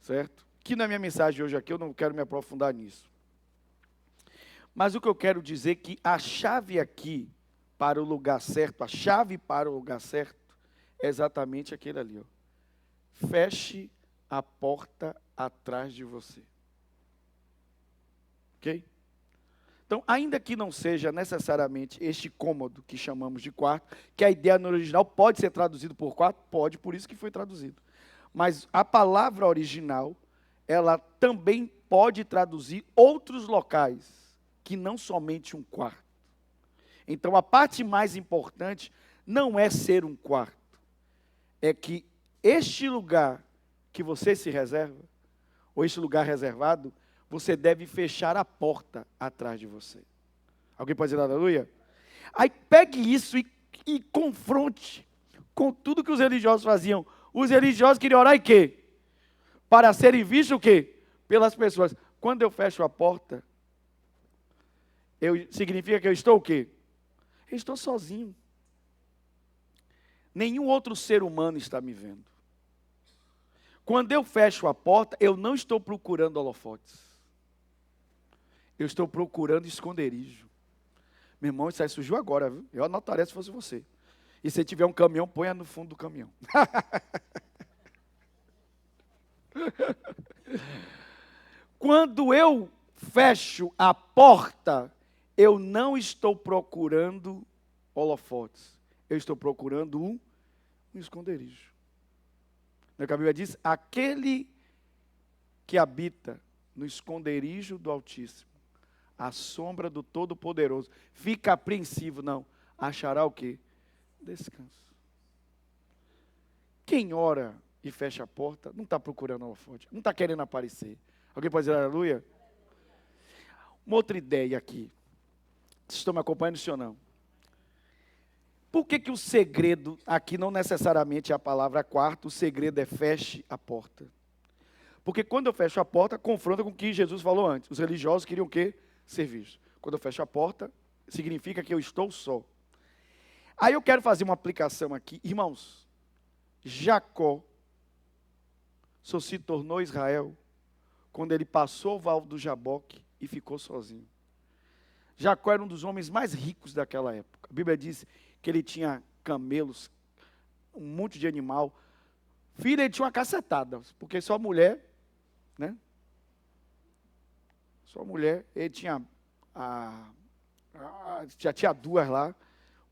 Certo? Que na minha mensagem hoje aqui eu não quero me aprofundar nisso. Mas o que eu quero dizer é que a chave aqui para o lugar certo, a chave para o lugar certo é exatamente aquele ali, ó. Feche a porta atrás de você. Ok? Então, ainda que não seja necessariamente este cômodo que chamamos de quarto, que a ideia no original pode ser traduzido por quarto, pode, por isso que foi traduzido. Mas a palavra original, ela também pode traduzir outros locais, que não somente um quarto. Então, a parte mais importante não é ser um quarto, é que este lugar que você se reserva, ou este lugar reservado, você deve fechar a porta atrás de você. Alguém pode dizer aleluia? Aí pegue isso e confronte com tudo que os religiosos faziam. Os religiosos queriam orar em quê? Para serem vistos o quê? Pelas pessoas. Quando eu fecho a porta, significa que eu estou o quê? Eu estou sozinho. Nenhum outro ser humano está me vendo. Quando eu fecho a porta, eu não estou procurando holofotes. Eu estou procurando esconderijo. Meu irmão, isso aí surgiu agora, viu? Eu anotaria se fosse você. E se tiver um caminhão, ponha no fundo do caminhão. Quando eu fecho a porta, eu não estou procurando holofotes. Eu estou procurando um esconderijo. A Bíblia diz, aquele que habita no esconderijo do Altíssimo, à sombra do Todo-Poderoso, fica apreensivo, não, achará o quê? Descanso. Quem ora e fecha a porta, não está procurando holofote, não está querendo aparecer. Alguém pode dizer aleluia? Uma outra ideia aqui. Vocês estão me acompanhando, sim ou não? Por que o segredo, aqui não necessariamente é a palavra quarto, o segredo é feche a porta. Porque quando eu fecho a porta, confronta com o que Jesus falou antes. Os religiosos queriam o quê? Ser vistos. Quando eu fecho a porta, significa que eu estou só. Aí eu quero fazer uma aplicação aqui. Irmãos, Jacó só se tornou Israel quando ele passou o val do Jaboque e ficou sozinho. Jacó era um dos homens mais ricos daquela época. A Bíblia diz que ele tinha camelos, um monte de animal. Filho, ele tinha uma cacetada, porque só mulher, né? Só mulher, ele tinha já tinha duas lá,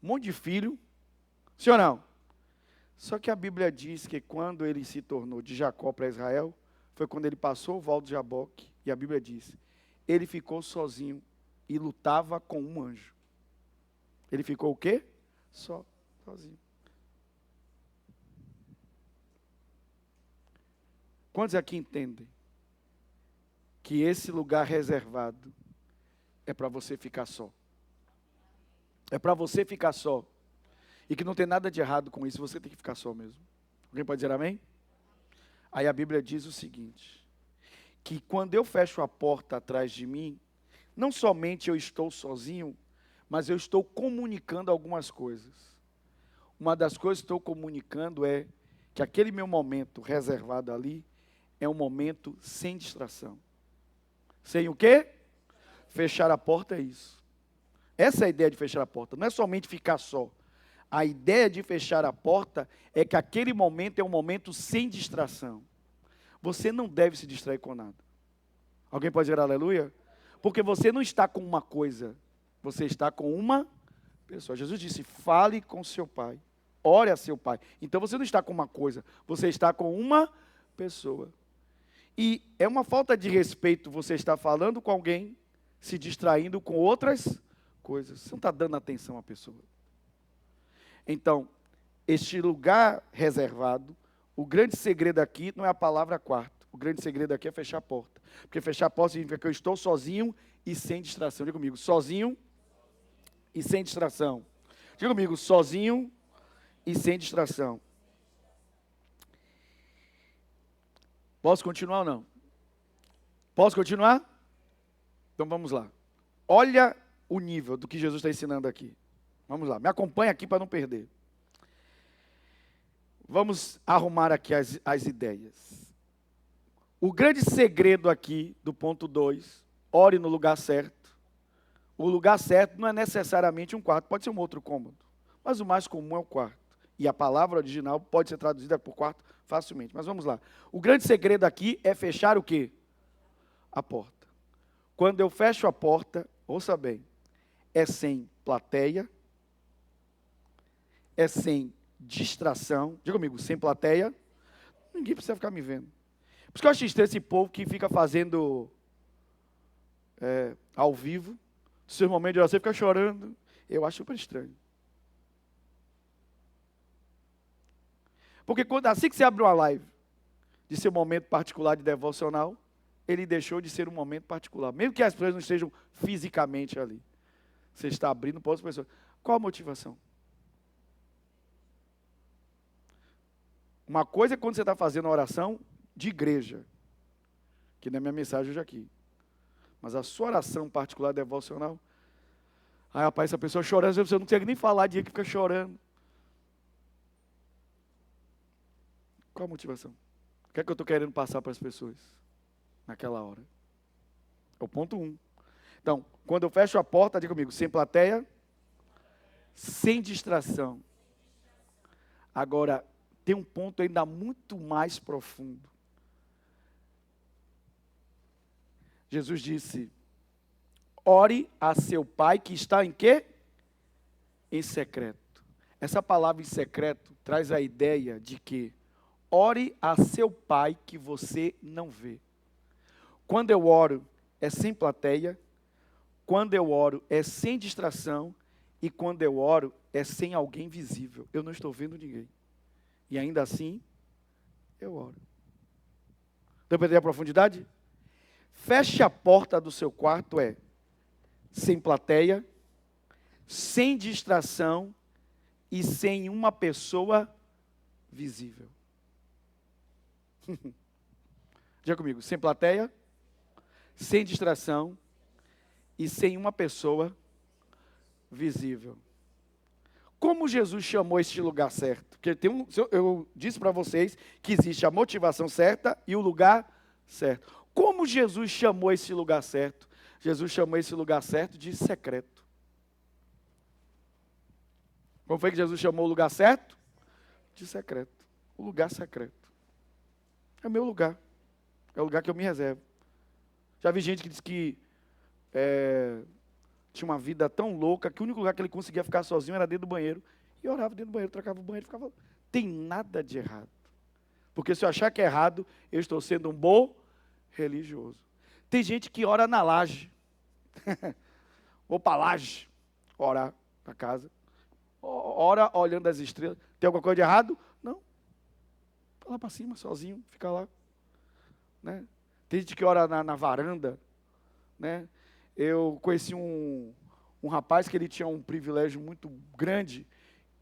um monte de filho, sim ou não? Só que a Bíblia diz que quando ele se tornou de Jacó para Israel, foi quando ele passou o val de Jaboque, e a Bíblia diz, ele ficou sozinho e lutava com um anjo. Ele ficou o quê? Sozinho. Quantos aqui entendem que esse lugar reservado é para você ficar só? É para você ficar só. E que não tem nada de errado com isso, você tem que ficar só mesmo. Alguém pode dizer amém? Aí a Bíblia diz o seguinte, que quando eu fecho a porta atrás de mim, não somente eu estou sozinho, mas eu estou comunicando algumas coisas. Uma das coisas que estou comunicando é que aquele meu momento reservado ali é um momento sem distração. Sem o quê? Fechar a porta é isso. Essa é a ideia de fechar a porta, não é somente ficar só. A ideia de fechar a porta é que aquele momento é um momento sem distração. Você não deve se distrair com nada. Alguém pode dizer aleluia? Porque você não está com uma coisa, você está com uma pessoa. Jesus disse, fale com seu pai, ore a seu pai. Então você não está com uma coisa, você está com uma pessoa. E é uma falta de respeito você estar falando com alguém, se distraindo com outras coisas. Você não está dando atenção à pessoa. Então, este lugar reservado, o grande segredo aqui não é a palavra quarto. O grande segredo aqui é fechar a porta. Porque fechar a porta significa que eu estou sozinho e sem distração. Diga comigo, sozinho e sem distração. Diga comigo, sozinho e sem distração. Posso continuar ou não? Posso continuar? Então vamos lá. Olha o nível do que Jesus está ensinando aqui. Vamos lá, me acompanha aqui para não perder. Vamos arrumar aqui as ideias. O grande segredo aqui do ponto 2, ore no lugar certo. O lugar certo não é necessariamente um quarto, pode ser um outro cômodo. Mas o mais comum é o quarto. E a palavra original pode ser traduzida por quarto facilmente. Mas vamos lá. O grande segredo aqui é fechar o quê? A porta. Quando eu fecho a porta, ouça bem, é sem plateia, é sem distração. Diga comigo, sem plateia, ninguém precisa ficar me vendo. Por isso que eu acho estranho esse povo que fica fazendo ao vivo, no seu momento de oração, fica chorando. Eu acho super estranho. Porque assim que você abre uma live de seu momento particular de devocional, ele deixou de ser um momento particular. Mesmo que as pessoas não estejam fisicamente ali. Você está abrindo para outras pessoas. Qual a motivação? Uma coisa é quando você está fazendo uma oração de igreja, que não é minha mensagem hoje aqui. Mas a sua oração particular devocional, aí rapaz, essa pessoa chorando, às vezes você não consegue nem falar, dia que fica chorando. Qual a motivação? O que é que eu estou querendo passar para as pessoas naquela hora? É o ponto 1. Então, quando eu fecho a porta, diga comigo, sem plateia, sem distração. Agora, tem um ponto ainda muito mais profundo. Jesus disse, ore a seu pai que está em quê? Em secreto. Essa palavra em secreto traz a ideia de que ore a seu pai que você não vê. Quando eu oro, é sem plateia. Quando eu oro, é sem distração. E quando eu oro, é sem alguém visível. Eu não estou vendo ninguém. E ainda assim, eu oro. Deu para entender a profundidade? Feche a porta do seu quarto, sem plateia, sem distração e sem uma pessoa visível. Diga comigo, sem plateia, sem distração e sem uma pessoa visível. Como Jesus chamou este lugar certo? Porque eu disse para vocês que existe a motivação certa e o lugar certo. Como Jesus chamou esse lugar certo? Jesus chamou esse lugar certo de secreto. Como foi que Jesus chamou o lugar certo? De secreto. O lugar secreto. É o meu lugar. É o lugar que eu me reservo. Já vi gente que diz que tinha uma vida tão louca que o único lugar que ele conseguia ficar sozinho era dentro do banheiro. E orava dentro do banheiro, trocava o banheiro e ficava... Tem nada de errado. Porque se eu achar que é errado, eu estou sendo um bom religioso. Tem gente que ora na laje. Vou para a laje orar na casa. Ora olhando as estrelas. Tem alguma coisa de errado? Não. Vai lá para cima, sozinho, fica lá. Né? Tem gente que ora na varanda. Né? Eu conheci um rapaz que ele tinha um privilégio muito grande,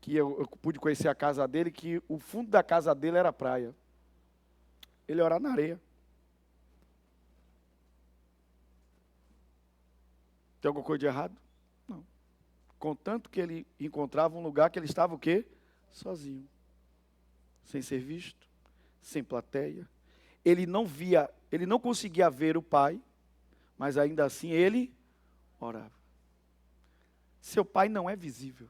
que eu pude conhecer a casa dele, que o fundo da casa dele era praia. Ele orava na areia. Tem alguma coisa de errado? Não. Contanto que ele encontrava um lugar que ele estava o quê? Sozinho. Sem ser visto, sem plateia. Ele não conseguia ver o pai, mas ainda assim ele orava. Seu pai não é visível.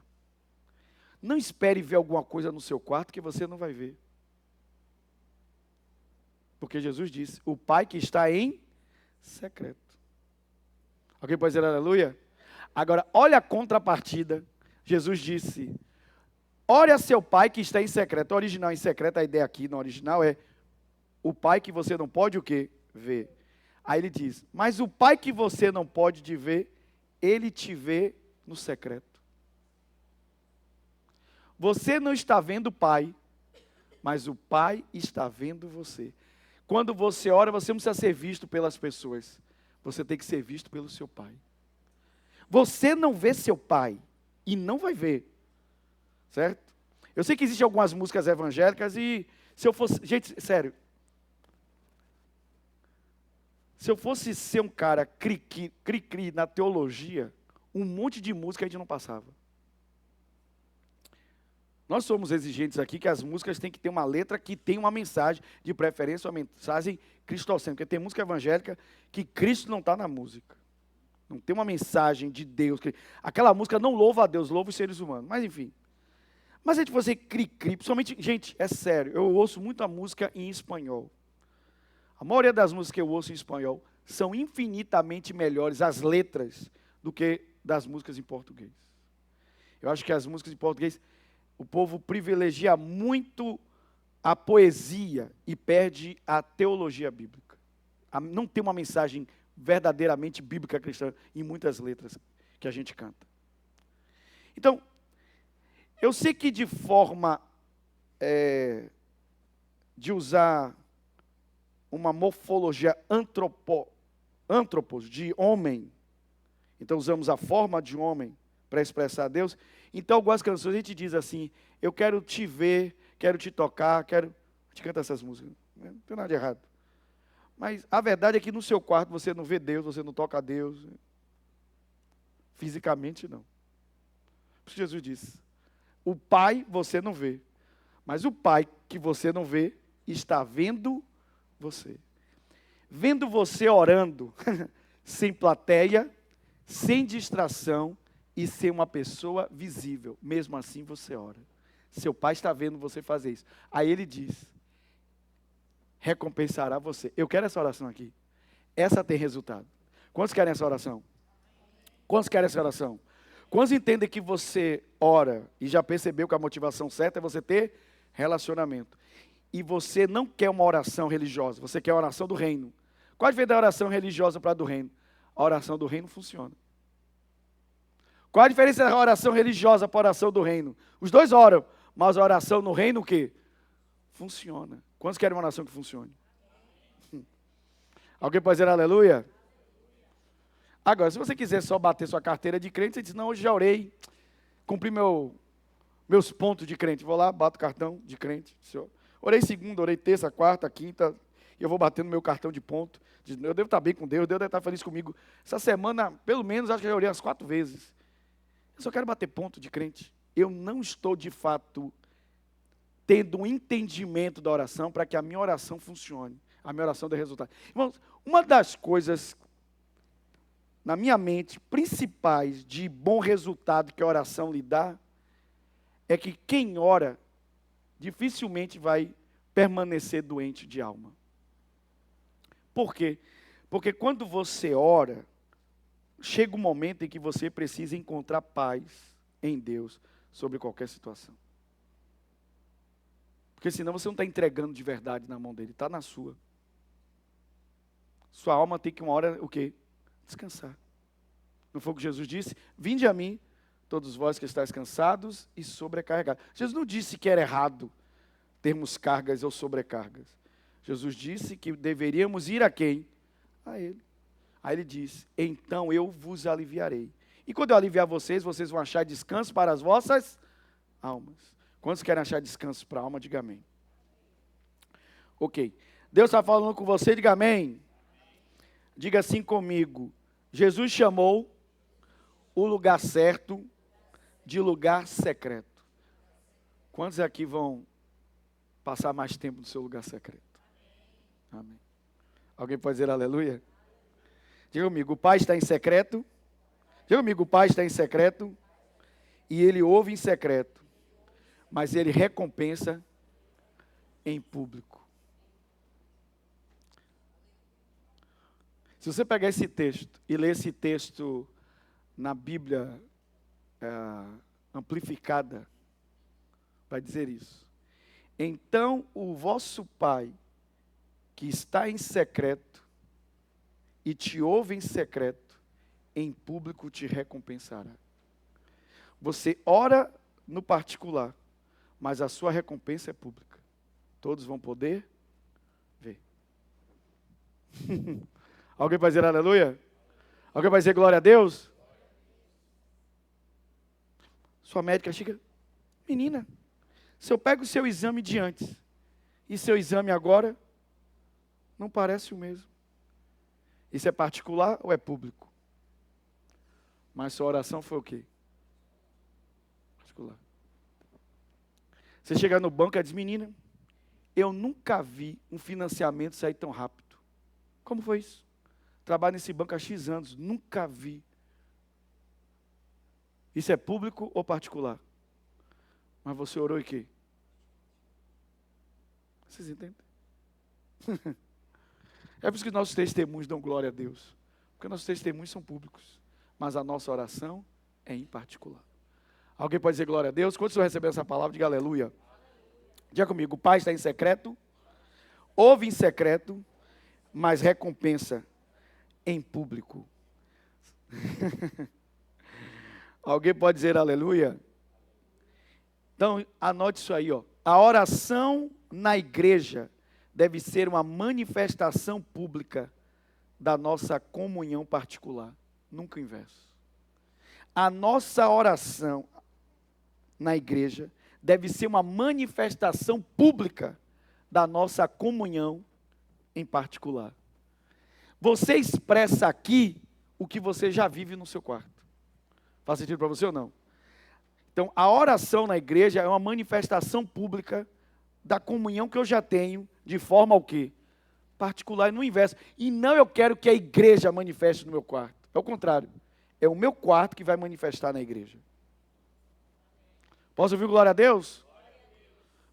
Não espere ver alguma coisa no seu quarto que você não vai ver. Porque Jesus disse, o pai que está em secreto. Alguém pode dizer aleluia? Agora, olha a contrapartida. Jesus disse, ore a seu pai que está em secreto. O original em secreto, a ideia aqui no original é o pai que você não pode o quê? Ver. Aí ele diz, mas o pai que você não pode te ver, ele te vê no secreto. Você não está vendo o pai, mas o pai está vendo você. Quando você ora, você não precisa ser visto pelas pessoas. Você tem que ser visto pelo seu pai. Você não vê seu pai e não vai ver. Certo? Eu sei que existem algumas músicas evangélicas e se eu fosse... Gente, sério. Se eu fosse ser um cara cri-cri na teologia, um monte de música a gente não passava. Nós somos exigentes aqui que as músicas têm que ter uma letra que tem uma mensagem, de preferência uma mensagem cristocêntrica. Porque tem música evangélica que Cristo não está na música. Não tem uma mensagem de Deus. Aquela música não louva a Deus, louva os seres humanos. Mas enfim. Mas a gente fazer cri-cri, principalmente, gente, é sério, eu ouço muita música em espanhol. A maioria das músicas que eu ouço em espanhol são infinitamente melhores, as letras, do que das músicas em português. Eu acho que as músicas em português, o povo privilegia muito a poesia e perde a teologia bíblica. Não tem uma mensagem verdadeiramente bíblica cristã em muitas letras que a gente canta. Então, eu sei que de forma de usar uma morfologia antropos, de homem, então usamos a forma de homem para expressar Deus. Então, algumas canções a gente diz assim, eu quero te ver, quero te tocar, quero... A gente canta essas músicas, não tem nada de errado. Mas a verdade é que no seu quarto você não vê Deus, você não toca a Deus. Fisicamente não. Por isso Jesus disse, o Pai você não vê, mas o Pai que você não vê está vendo você. Vendo você orando, sem plateia, sem distração e sem uma pessoa visível. Mesmo assim você ora. Seu Pai está vendo você fazer isso. Aí ele diz, recompensará você. Eu quero essa oração aqui. Essa tem resultado. Quantos querem essa oração? Quantos querem essa oração? Quantos entendem que você ora e já percebeu que a motivação certa é você ter relacionamento? E você não quer uma oração religiosa, você quer a oração do reino. Qual a diferença da oração religiosa para a do reino? A oração do reino funciona. Qual a diferença da oração religiosa para a oração do reino? Os dois oram, mas a oração no reino o quê? Funciona. Quantos querem uma oração que funcione? Alguém pode dizer aleluia? Agora, se você quiser só bater sua carteira de crente, você diz, não, hoje já orei, cumpri meus pontos de crente. Vou lá, bato o cartão de crente. Senhor. Orei segunda, orei terça, quarta, quinta, e eu vou batendo meu cartão de ponto. Eu devo estar bem com Deus, Deus deve estar feliz comigo. Essa semana, pelo menos, acho que eu já orei umas 4 vezes. Eu só quero bater ponto de crente. Eu não estou, de fato, tendo um entendimento da oração para que a minha oração funcione. A minha oração dê resultado. Irmãos, uma das coisas, na minha mente, principais de bom resultado que a oração lhe dá, é que quem ora, dificilmente vai permanecer doente de alma. Por quê? Porque quando você ora, chega um momento em que você precisa encontrar paz em Deus sobre qualquer situação. Porque senão você não está entregando de verdade na mão dele, está na sua. Sua alma tem que uma hora, o quê? Descansar. Não foi o que Jesus disse? Vinde a mim, todos vós que estáis cansados e sobrecarregados. Jesus não disse que era errado termos cargas ou sobrecargas. Jesus disse que deveríamos ir a quem? A Ele. Aí Ele diz, então eu vos aliviarei. E quando eu aliviar vocês, vocês vão achar descanso para as vossas almas. Quantos querem achar descanso para a alma? Diga amém. Ok. Deus está falando com você, diga amém. Diga assim comigo. Jesus chamou o lugar certo de lugar secreto. Quantos aqui vão passar mais tempo no seu lugar secreto? Amém. Alguém pode dizer aleluia? Diga comigo, o Pai está em secreto. Diga comigo, o Pai está em secreto. E Ele ouve em secreto. Mas Ele recompensa em público. Se você pegar esse texto e ler esse texto na Bíblia amplificada, vai dizer isso. Então o vosso Pai, que está em secreto, e te ouve em secreto, em público te recompensará. Você ora no particular, mas a sua recompensa é pública. Todos vão poder ver. Alguém vai dizer aleluia? Alguém vai dizer glória a Deus? Sua médica chega, menina, se eu pego o seu exame de antes, e seu exame agora, não parece o mesmo. Isso é particular ou é público? Mas sua oração foi o quê? Particular. Você chega no banco e diz, menina, eu nunca vi um financiamento sair tão rápido. Como foi isso? Trabalho nesse banco há X anos, nunca vi. Isso é público ou particular? Mas você orou e quê? Vocês entendem? É por isso que nossos testemunhos dão glória a Deus. Porque nossos testemunhos são públicos. Mas a nossa oração é em particular. Alguém pode dizer glória a Deus? Quando você receber essa palavra, diga aleluia. Diga comigo, o Pai está em secreto, ouve em secreto, mas recompensa em público. Alguém pode dizer aleluia? Então, anote isso aí, ó. A oração na igreja deve ser uma manifestação pública da nossa comunhão particular, nunca o inverso. A nossa oração na igreja deve ser uma manifestação pública da nossa comunhão em particular. Você expressa aqui o que você já vive no seu quarto. Faz sentido para você ou não? Então, a oração na igreja é uma manifestação pública da comunhão que eu já tenho, de forma ao quê? Particular e no inverso. E não eu quero que a igreja manifeste no meu quarto. É o contrário. É o meu quarto que vai manifestar na igreja. Posso ouvir glória a Deus?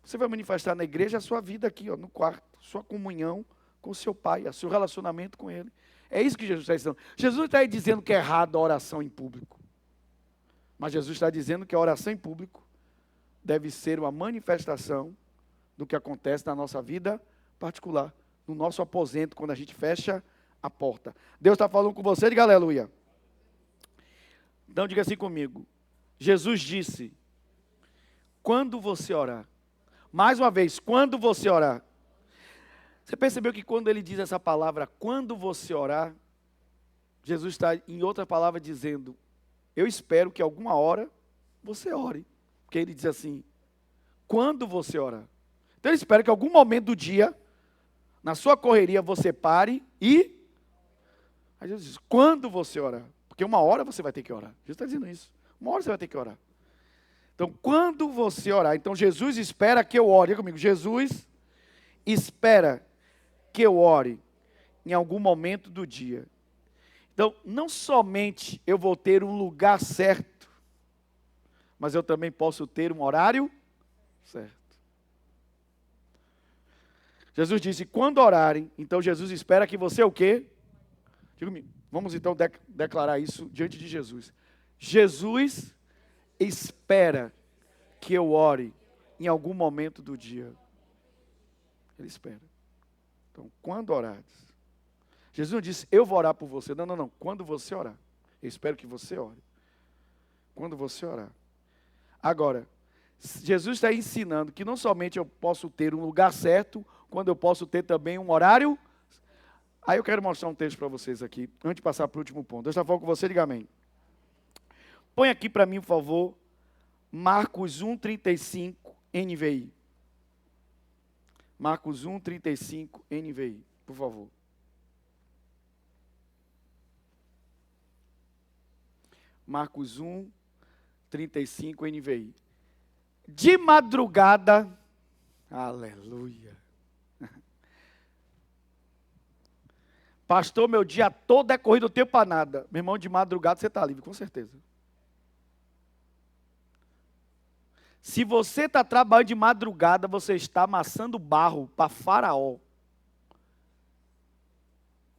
Você vai manifestar na igreja a sua vida aqui, ó, no quarto. Sua comunhão com o seu pai, o seu relacionamento com ele. É isso que Jesus está dizendo. Jesus não está dizendo que é errado a oração em público. Mas Jesus está dizendo que a oração em público deve ser uma manifestação do que acontece na nossa vida particular, no nosso aposento, quando a gente fecha a porta. Deus está falando com você, diga aleluia. Então diga assim comigo. Jesus disse, quando você orar, mais uma vez, quando você orar, você percebeu que quando ele diz essa palavra, quando você orar, Jesus está, em outra palavra, dizendo, eu espero que alguma hora você ore. Porque ele diz assim, quando você orar. Então ele espera que algum momento do dia, na sua correria, você pare e... Aí Jesus diz, quando você orar. Porque uma hora você vai ter que orar. Jesus está dizendo isso. Uma hora você vai ter que orar. Então, quando você orar, então Jesus espera que eu ore. Diga comigo, Jesus espera que eu ore em algum momento do dia. Então, não somente eu vou ter um lugar certo, mas eu também posso ter um horário certo. Jesus disse, quando orarem, então Jesus espera que você o quê? Diga-me, vamos então declarar isso diante de Jesus. Jesus espera que eu ore em algum momento do dia. Ele espera. Então, quando orares. Jesus não disse, eu vou orar por você. Não, não, não. Quando você orar. Eu espero que você ore. Quando você orar. Agora, Jesus está ensinando que não somente eu posso ter um lugar certo, quando eu posso ter também um horário. Aí eu quero mostrar um texto para vocês aqui, antes de passar para o último ponto. Deus está falando com você, diga amém. Põe aqui para mim, por favor, Marcos 1:35, NVI. Marcos 1:35, NVI, por favor. Marcos 1:35, NVI. De madrugada, aleluia. Pastor, meu dia todo é corrido, não tenho para nada. Meu irmão, de madrugada você está livre, com certeza. Se você está trabalhando de madrugada, você está amassando barro para Faraó.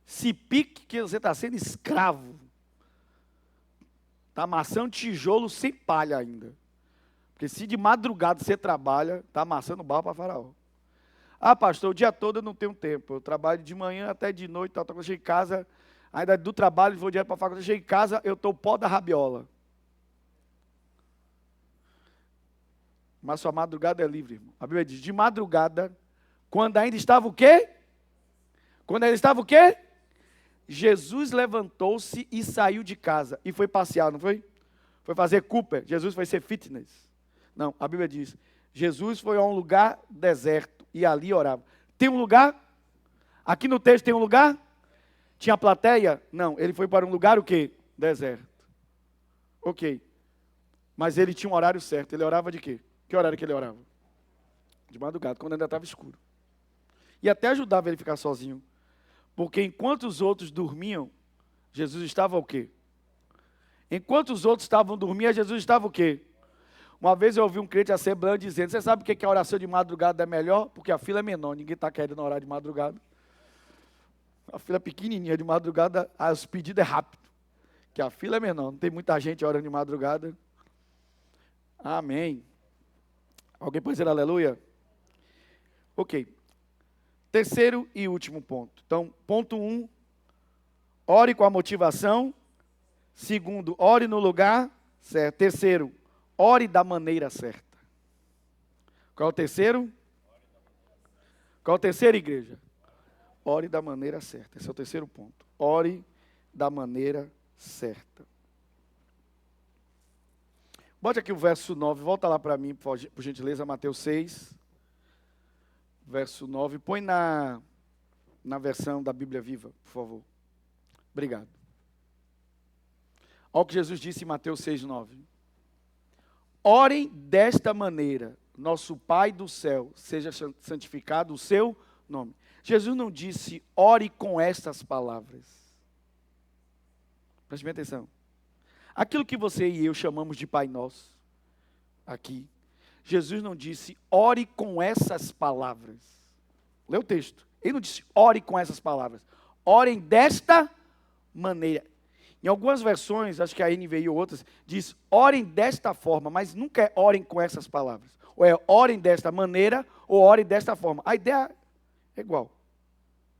Se pique que você está sendo escravo. Está amassando tijolo sem palha ainda. Porque se de madrugada você trabalha, está amassando barro para Faraó. Ah, pastor, o dia todo eu não tenho tempo. Eu trabalho de manhã até de noite. Quando eu chego em casa, ainda do trabalho, vou direto para a faculdade. Eu chego em casa, eu estou o pó da rabiola. Mas sua madrugada é livre, irmão. A Bíblia diz, de madrugada, quando ainda estava o quê? Quando ainda estava o quê? Jesus levantou-se e saiu de casa. E foi passear, não foi? Foi fazer Cooper. Jesus foi ser fitness. Não, a Bíblia diz, Jesus foi a um lugar deserto e ali orava. Tem um lugar? Aqui no texto tem um lugar? Tinha plateia? Não, ele foi para um lugar o quê? Deserto. Ok. Mas ele tinha um horário certo. Ele orava de quê? Que horário que ele orava? De madrugada, quando ainda estava escuro. E até ajudava ele a ficar sozinho. Porque enquanto os outros dormiam, Jesus estava o quê? Enquanto os outros estavam dormindo, Jesus estava o quê? Uma vez eu ouvi um crente assembleando dizendo, você sabe por que a oração de madrugada é melhor? Porque a fila é menor, ninguém está querendo orar de madrugada. A fila é pequenininha, de madrugada, os pedidos é rápido. Que a fila é menor, não tem muita gente orando de madrugada. Amém. Alguém pode dizer aleluia? Ok. Terceiro e último ponto. Então, ponto 1, ore com a motivação. Segundo, ore no lugar certo. Terceiro, ore da maneira certa. Qual é o terceiro? Qual é o terceiro, igreja? Ore da maneira certa. Esse é o terceiro ponto. Ore da maneira certa. Bote aqui o verso 9. Volta lá para mim, por gentileza, Mateus 6. verso 9. Põe na versão da Bíblia Viva, por favor. Obrigado. Olha o que Jesus disse em Mateus 6:9. Orem desta maneira: nosso Pai do céu, seja santificado o seu nome. Jesus não disse, ore com estas palavras. Preste bem atenção. Aquilo que você e eu chamamos de Pai Nosso, aqui, Jesus não disse, ore com essas palavras. Lê o texto. Ele não disse, ore com essas palavras. Orem desta maneira. Em algumas versões, acho que a NVI ou outras, diz, orem desta forma, mas nunca é orem com essas palavras. Ou é orem desta maneira, ou orem desta forma. A ideia é igual.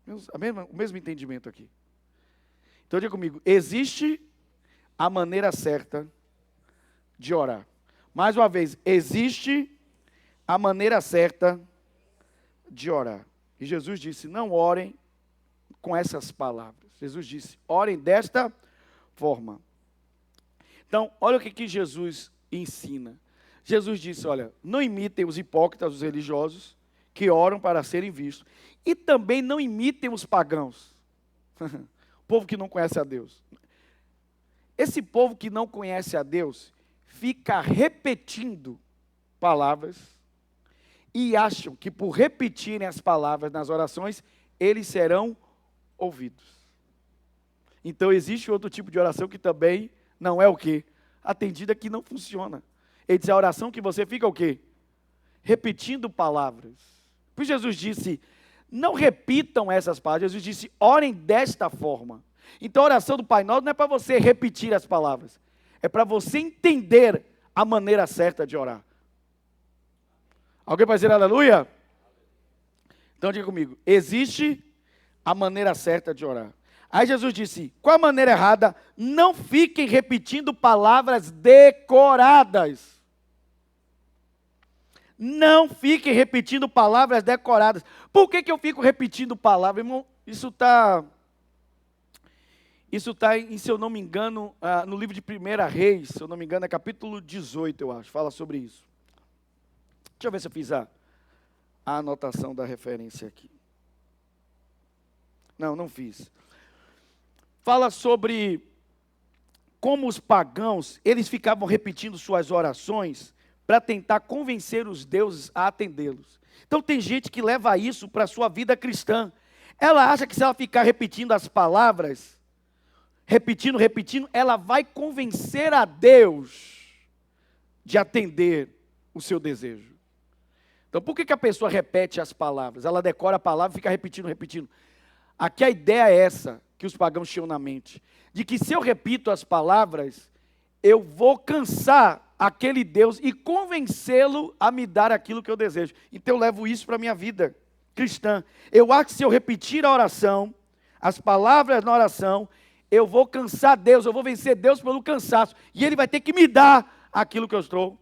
O mesmo entendimento aqui. Então diga comigo, existe a maneira certa de orar. Mais uma vez, existe a maneira certa de orar. E Jesus disse, não orem com essas palavras. Jesus disse, orem desta forma. Então, olha o que Jesus ensina. Jesus disse, olha, não imitem os hipócritas, os religiosos, que oram para serem vistos. E também não imitem os pagãos. O povo que não conhece a Deus. Esse povo que não conhece a Deus, fica repetindo palavras e acham que por repetirem as palavras nas orações, eles serão ouvidos. Então existe outro tipo de oração que também não é o quê? Atendida, que não funciona. Ele diz a oração que você fica o quê? Repetindo palavras. Por isso Jesus disse, não repitam essas palavras. Jesus disse, orem desta forma. Então a oração do Pai Nosso não é para você repetir as palavras. É para você entender a maneira certa de orar. Alguém pode dizer aleluia? Então diga comigo, existe a maneira certa de orar. Aí Jesus disse, qual a maneira errada? Não fiquem repetindo palavras decoradas. Não fiquem repetindo palavras decoradas. Por que eu fico repetindo palavras? Irmão, isso está, se eu não me engano, no livro de 1 Reis, se eu não me engano, é capítulo 18, eu acho, fala sobre isso. Deixa eu ver se eu fiz a anotação da referência aqui. Não fiz. Fala sobre como os pagãos, eles ficavam repetindo suas orações para tentar convencer os deuses a atendê-los. Então tem gente que leva isso para a sua vida cristã. Ela acha que se ela ficar repetindo as palavras, repetindo, ela vai convencer a Deus de atender o seu desejo. Então por que a pessoa repete as palavras? Ela decora a palavra e fica repetindo. Aqui a ideia é essa, que os pagãos tinham na mente, de que se eu repito as palavras, eu vou cansar aquele Deus e convencê-lo a me dar aquilo que eu desejo. Então eu levo isso para a minha vida cristã. Eu acho que se eu repetir a oração, as palavras na oração, eu vou cansar Deus, eu vou vencer Deus pelo cansaço, e Ele vai ter que me dar aquilo que eu estou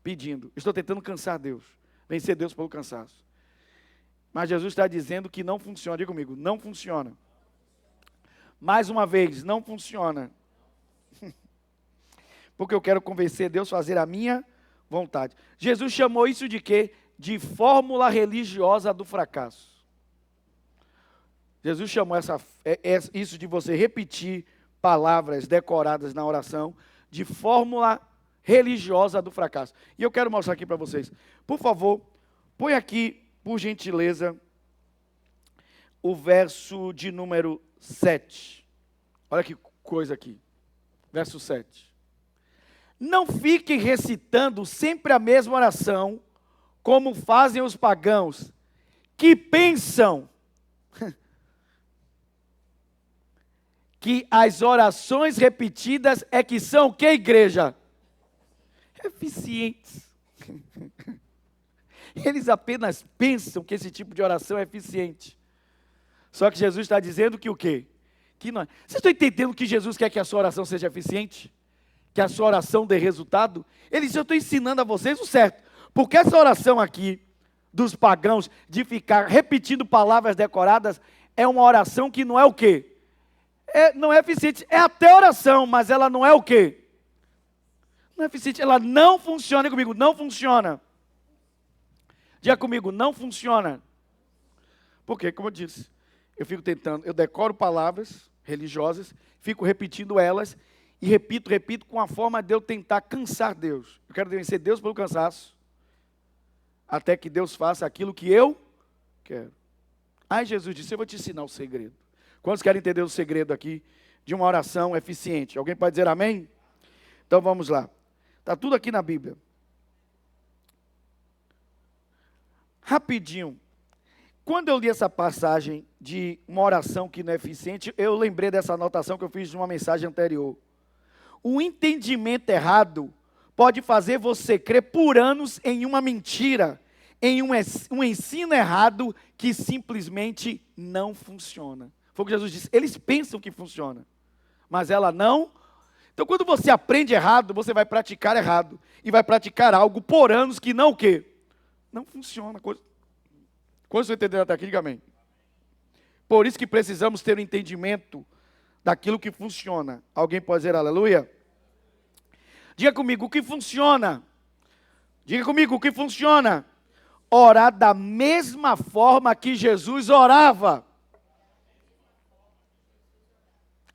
pedindo. Estou tentando cansar Deus, vencer Deus pelo cansaço. Mas Jesus está dizendo que não funciona. Diga comigo, não funciona. Mais uma vez, não funciona. Porque eu quero convencer Deus a fazer a minha vontade. Jesus chamou isso de quê? De fórmula religiosa do fracasso. Jesus chamou isso de você repetir palavras decoradas na oração de fórmula religiosa do fracasso. E eu quero mostrar aqui para vocês. Por favor, põe aqui, por gentileza, o verso de número 7. Olha que coisa aqui. Verso 7. Não fiquem recitando sempre a mesma oração, como fazem os pagãos, que pensam que as orações repetidas é que são o que, igreja? Eficientes. Eles apenas pensam que esse tipo de oração é eficiente. Só que Jesus está dizendo que o quê? Que não. Vocês estão entendendo que Jesus quer que a sua oração seja eficiente? Que a sua oração dê resultado? Ele disse, eu estou ensinando a vocês o certo. Porque essa oração aqui, dos pagãos, de ficar repetindo palavras decoradas, é uma oração que não é o quê? Não é eficiente. É até oração, mas ela não é o quê? Não é eficiente. Ela não funciona. Diga comigo, não funciona. Diga comigo, não funciona. Porque, como eu disse, eu decoro palavras religiosas, fico repetindo elas, e repito, com a forma de eu tentar cansar Deus. Eu quero vencer Deus pelo cansaço, até que Deus faça aquilo que eu quero. Aí Jesus disse, eu vou te ensinar o segredo. Quantos querem entender o segredo aqui de uma oração eficiente? Alguém pode dizer amém? Então vamos lá. Está tudo aqui na Bíblia. Rapidinho. Quando eu li essa passagem de uma oração que não é eficiente, eu lembrei dessa anotação que eu fiz de uma mensagem anterior. O entendimento errado pode fazer você crer por anos em uma mentira, em um ensino errado que simplesmente não funciona. Foi o que Jesus disse, eles pensam que funciona, mas ela não. Então quando você aprende errado, você vai praticar errado, e vai praticar algo por anos que não o quê? Não funciona. Quando você entender até aqui, diga amém. Por isso que precisamos ter um entendimento daquilo que funciona. Alguém pode dizer aleluia? Diga comigo, o que funciona? Diga comigo, o que funciona? Orar da mesma forma que Jesus orava.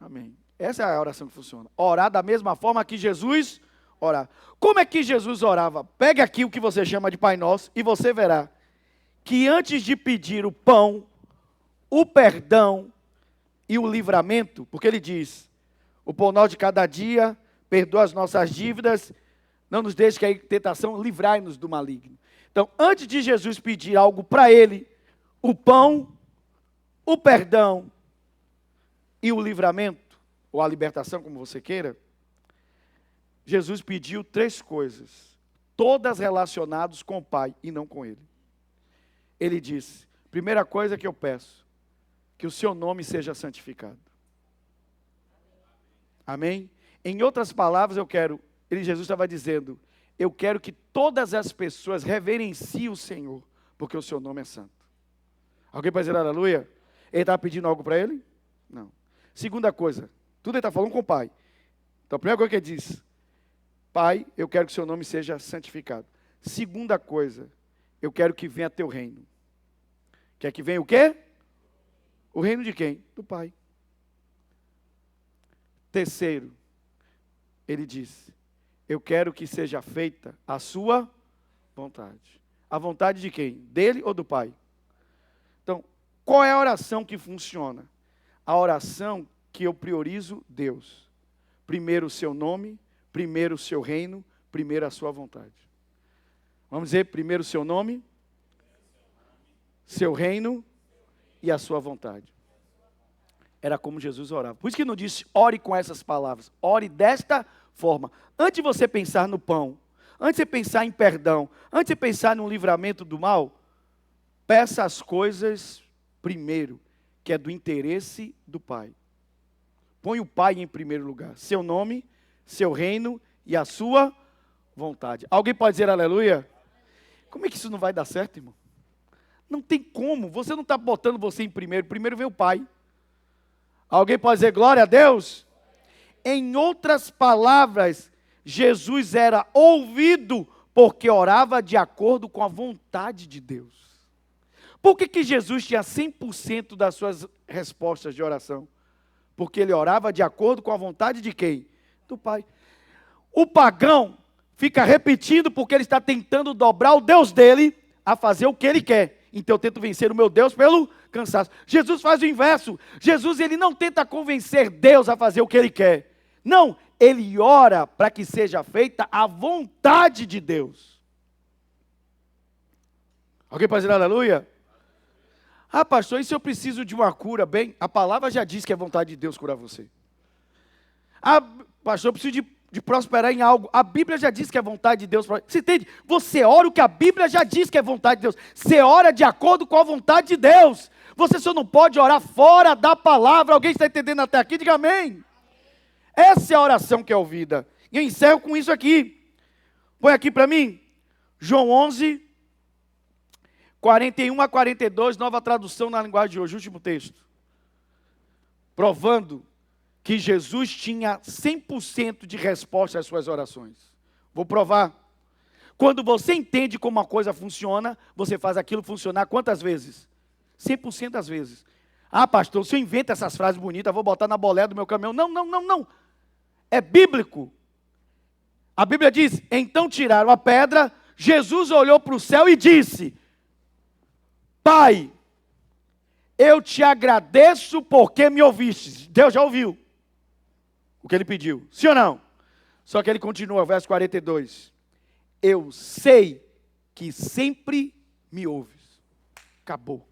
Amém. Essa é a oração que funciona. Orar da mesma forma que Jesus orava. Como é que Jesus orava? Pegue aqui o que você chama de Pai Nosso e você verá que antes de pedir o pão, o perdão e o livramento, porque ele diz, o pão nosso de cada dia, perdoa as nossas dívidas, não nos deixe cair em tentação, livrai-nos do maligno. Então, antes de Jesus pedir algo para ele, o pão, o perdão e o livramento, ou a libertação, como você queira, Jesus pediu 3 coisas, todas relacionadas com o Pai e não com ele. Ele disse, primeira coisa que eu peço, que o seu nome seja santificado. Amém? Em outras palavras, Jesus estava dizendo, eu quero que todas as pessoas reverenciem o Senhor, porque o seu nome é santo. Alguém pode dizer aleluia? Ele estava pedindo algo para ele? Não. Segunda coisa, tudo ele está falando com o Pai. Então a primeira coisa que ele diz, Pai, eu quero que o seu nome seja santificado. Segunda coisa, eu quero que venha teu reino. Quer que venha o quê? O reino de quem? Do Pai. Terceiro, ele diz, eu quero que seja feita a sua vontade. A vontade de quem? Dele ou do Pai? Então, qual é a oração que funciona? A oração que eu priorizo Deus. Primeiro o seu nome, primeiro o seu reino, primeiro a sua vontade. Vamos dizer, primeiro o seu nome, seu reino e a sua vontade. Era como Jesus orava. Por isso que não disse, ore com essas palavras. Ore desta forma. Antes de você pensar no pão, antes de você pensar em perdão, antes de você pensar no livramento do mal, peça as coisas primeiro, que é do interesse do Pai. Põe o Pai em primeiro lugar. Seu nome, seu reino e a sua vontade. Alguém pode dizer aleluia? Como é que isso não vai dar certo, irmão? Não tem como. Você não está botando você em primeiro. Primeiro vem o Pai. Alguém pode dizer glória a Deus? Em outras palavras, Jesus era ouvido porque orava de acordo com a vontade de Deus. Por que Jesus tinha 100% das suas respostas de oração? Porque ele orava de acordo com a vontade de quem? Do Pai. O pagão fica repetindo porque ele está tentando dobrar o Deus dele a fazer o que ele quer. Então eu tento vencer o meu Deus pelo cansaço. Jesus faz o inverso. Jesus ele não tenta convencer Deus a fazer o que ele quer. Não, ele ora para que seja feita a vontade de Deus. Alguém pode dizer aleluia? Ah, pastor, e se eu preciso de uma cura? Bem, a palavra já diz que é vontade de Deus curar você. Ah, pastor, eu preciso de prosperar em algo. A Bíblia já diz que é vontade de Deus. Você entende? Você ora o que a Bíblia já diz que é vontade de Deus. Você ora de acordo com a vontade de Deus. Você só não pode orar fora da palavra. Alguém está entendendo até aqui? Diga amém. Essa é a oração que é ouvida. E eu encerro com isso aqui. Põe aqui para mim. João 11, 41 a 42, nova tradução na linguagem de hoje, último texto. Provando que Jesus tinha 100% de resposta às suas orações. Vou provar. Quando você entende como uma coisa funciona, você faz aquilo funcionar quantas vezes? 100% das vezes. Ah, pastor, se eu invento essas frases bonitas, vou botar na boleia do meu caminhão. Não, não, não, não. É bíblico. A Bíblia diz, então tiraram a pedra, Jesus olhou para o céu e disse, Pai, eu te agradeço porque me ouvistes. Deus já ouviu o que ele pediu, sim ou não? Só que ele continua, verso 42. Eu sei que sempre me ouves. Acabou.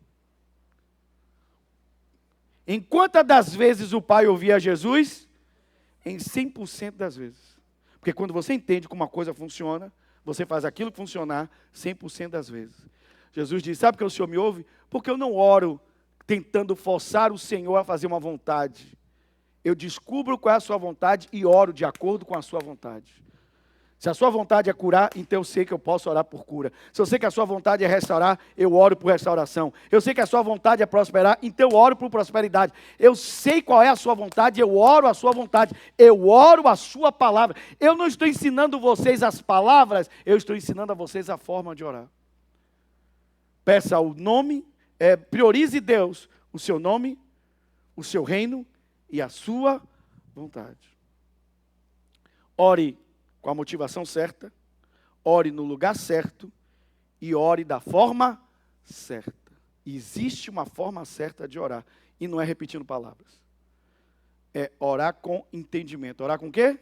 Em quantas das vezes o Pai ouvia Jesus? Em 100% das vezes. Porque quando você entende como uma coisa funciona, você faz aquilo funcionar 100% das vezes. Jesus diz, sabe por que o Senhor me ouve? Porque eu não oro tentando forçar o Senhor a fazer uma vontade. Eu descubro qual é a sua vontade e oro de acordo com a sua vontade. Se a sua vontade é curar, então eu sei que eu posso orar por cura. Se eu sei que a sua vontade é restaurar, eu oro por restauração. Eu sei que a sua vontade é prosperar, então eu oro por prosperidade. Eu sei qual é a sua vontade, eu oro a sua vontade. Eu oro a sua palavra. Eu não estou ensinando vocês as palavras, eu estou ensinando a vocês a forma de orar. Peça o nome, priorize Deus, o seu nome, o seu reino e a sua vontade. Ore com a motivação certa, ore no lugar certo e ore da forma certa. Existe uma forma certa de orar e não é repetindo palavras. É orar com entendimento. Orar com o quê?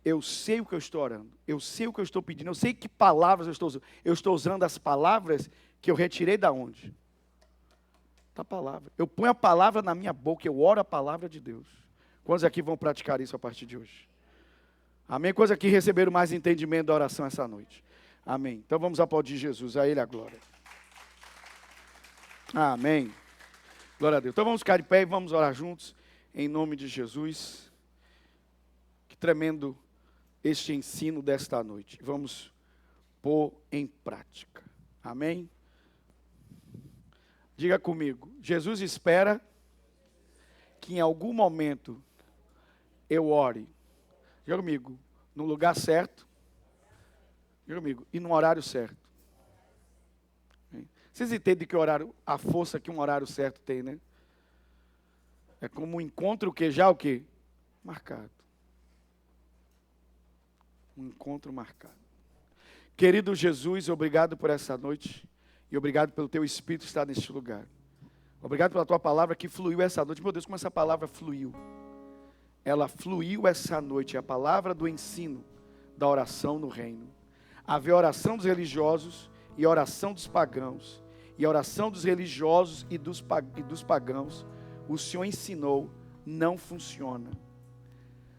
Eu sei o que eu estou orando, eu sei o que eu estou pedindo, eu sei que palavras eu estou usando. Eu estou usando as palavras que eu retirei da onde? Da palavra. Eu ponho a palavra na minha boca, eu oro a palavra de Deus. Quantos aqui vão praticar isso a partir de hoje? Amém? Quantos aqui receberam mais entendimento da oração essa noite? Amém. Então vamos aplaudir Jesus, a Ele a glória. Amém. Glória a Deus. Então vamos ficar de pé e vamos orar juntos, em nome de Jesus. Que tremendo este ensino desta noite. Vamos pôr em prática. Amém? Diga comigo, Jesus espera que em algum momento eu ore. Diga comigo, no lugar certo, diga comigo, e no horário certo. Vocês entendem que horário, a força que um horário certo tem, né? É como um encontro que já o quê? Marcado. Um encontro marcado. Querido Jesus, obrigado por essa noite e obrigado pelo teu Espírito estar neste lugar. Obrigado pela tua palavra que fluiu essa noite. Meu Deus, como essa palavra fluiu. Ela fluiu essa noite, a palavra do ensino da oração no reino. Havia oração dos religiosos e oração dos pagãos. E a oração dos religiosos e dos pagãos, o Senhor ensinou, não funciona.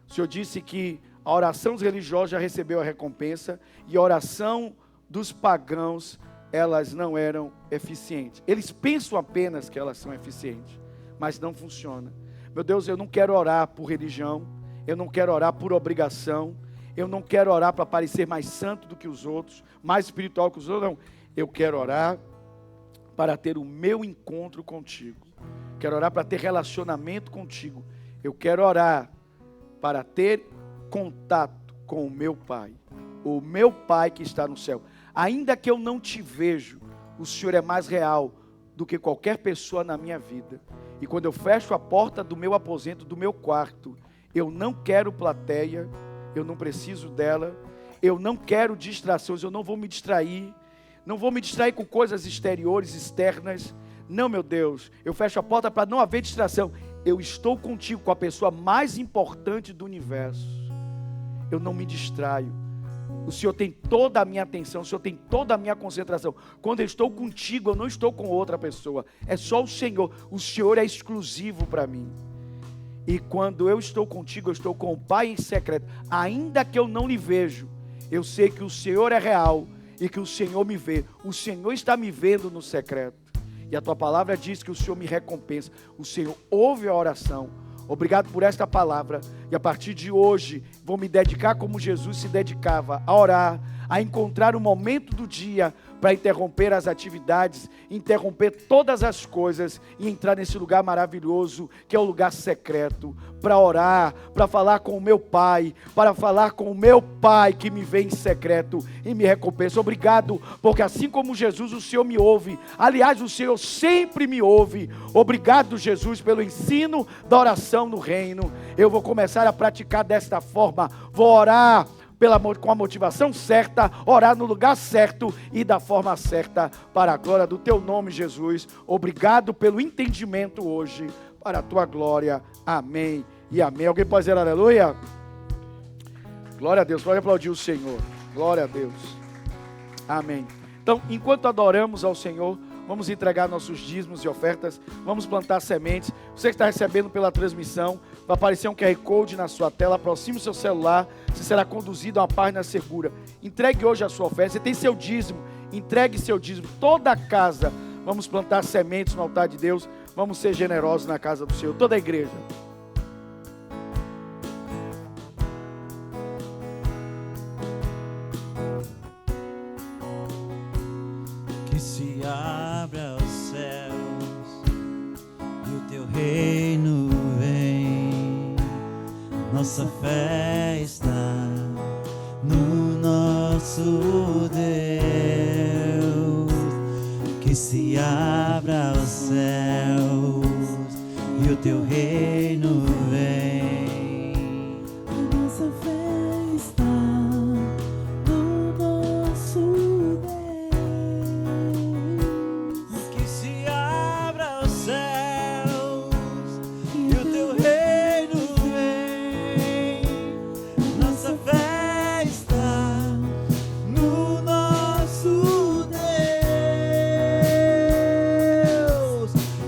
O Senhor disse que a oração dos religiosos já recebeu a recompensa e a oração dos pagãos, elas não eram eficientes. Eles pensam apenas que elas são eficientes, mas não funciona. Meu Deus, eu não quero orar por religião, eu não quero orar por obrigação, eu não quero orar para parecer mais santo do que os outros, mais espiritual que os outros, não. Eu quero orar para ter o meu encontro contigo. Quero orar para ter relacionamento contigo. Eu quero orar para ter contato com o meu Pai que está no céu. Ainda que eu não te vejo, o Senhor é mais real do que qualquer pessoa na minha vida. E quando eu fecho a porta do meu aposento, do meu quarto, eu não quero plateia, eu não preciso dela, eu não quero distrações, eu não vou me distrair, não vou me distrair com coisas exteriores, externas. Não, meu Deus, eu fecho a porta para não haver distração. Eu estou contigo, com a pessoa mais importante do universo. Eu não me distraio. O Senhor tem toda a minha atenção, o Senhor tem toda a minha concentração. Quando eu estou contigo, eu não estou com outra pessoa. É só o Senhor. O Senhor é exclusivo para mim. E quando eu estou contigo, eu estou com o Pai em secreto. Ainda que eu não lhe vejo, eu sei que o Senhor é real e que o Senhor me vê. O Senhor está me vendo no secreto. E a tua palavra diz que o Senhor me recompensa. O Senhor ouve a oração. Obrigado por esta palavra. E a partir de hoje, vou me dedicar como Jesus se dedicava, a orar, a encontrar o momento do dia para interromper as atividades, interromper todas as coisas e entrar nesse lugar maravilhoso que é o lugar secreto, para orar, para falar com o meu Pai, para falar com o meu Pai que me vê em secreto e me recompensa. Obrigado, porque assim como Jesus, o Senhor me ouve. Aliás, o Senhor sempre me ouve. Obrigado, Jesus, pelo ensino da oração no reino. Eu vou começar a praticar desta forma. Vou orar com a motivação certa, orar no lugar certo e da forma certa, para a glória do teu nome, Jesus. Obrigado pelo entendimento hoje, para a tua glória. Amém e amém. Alguém pode dizer aleluia? Glória a Deus, pode aplaudir o Senhor. Glória a Deus. Amém. Então, enquanto adoramos ao Senhor, vamos entregar nossos dízimos e ofertas, vamos plantar sementes. Você que está recebendo pela transmissão, vai aparecer um QR Code na sua tela, aproxime o seu celular, você será conduzido a uma página segura. Entregue hoje a sua oferta, você tem seu dízimo, entregue seu dízimo, toda a casa, vamos plantar sementes no altar de Deus, vamos ser generosos na casa do Senhor, toda a igreja. Que se abra os céus e o teu reino vem. Nossa fé está no nosso Deus. Que se abra os céus e o teu reino vem. A nossa fé está no nosso Deus. Que se abra os céus e o teu reino vem. Nossa fé está no nosso Deus.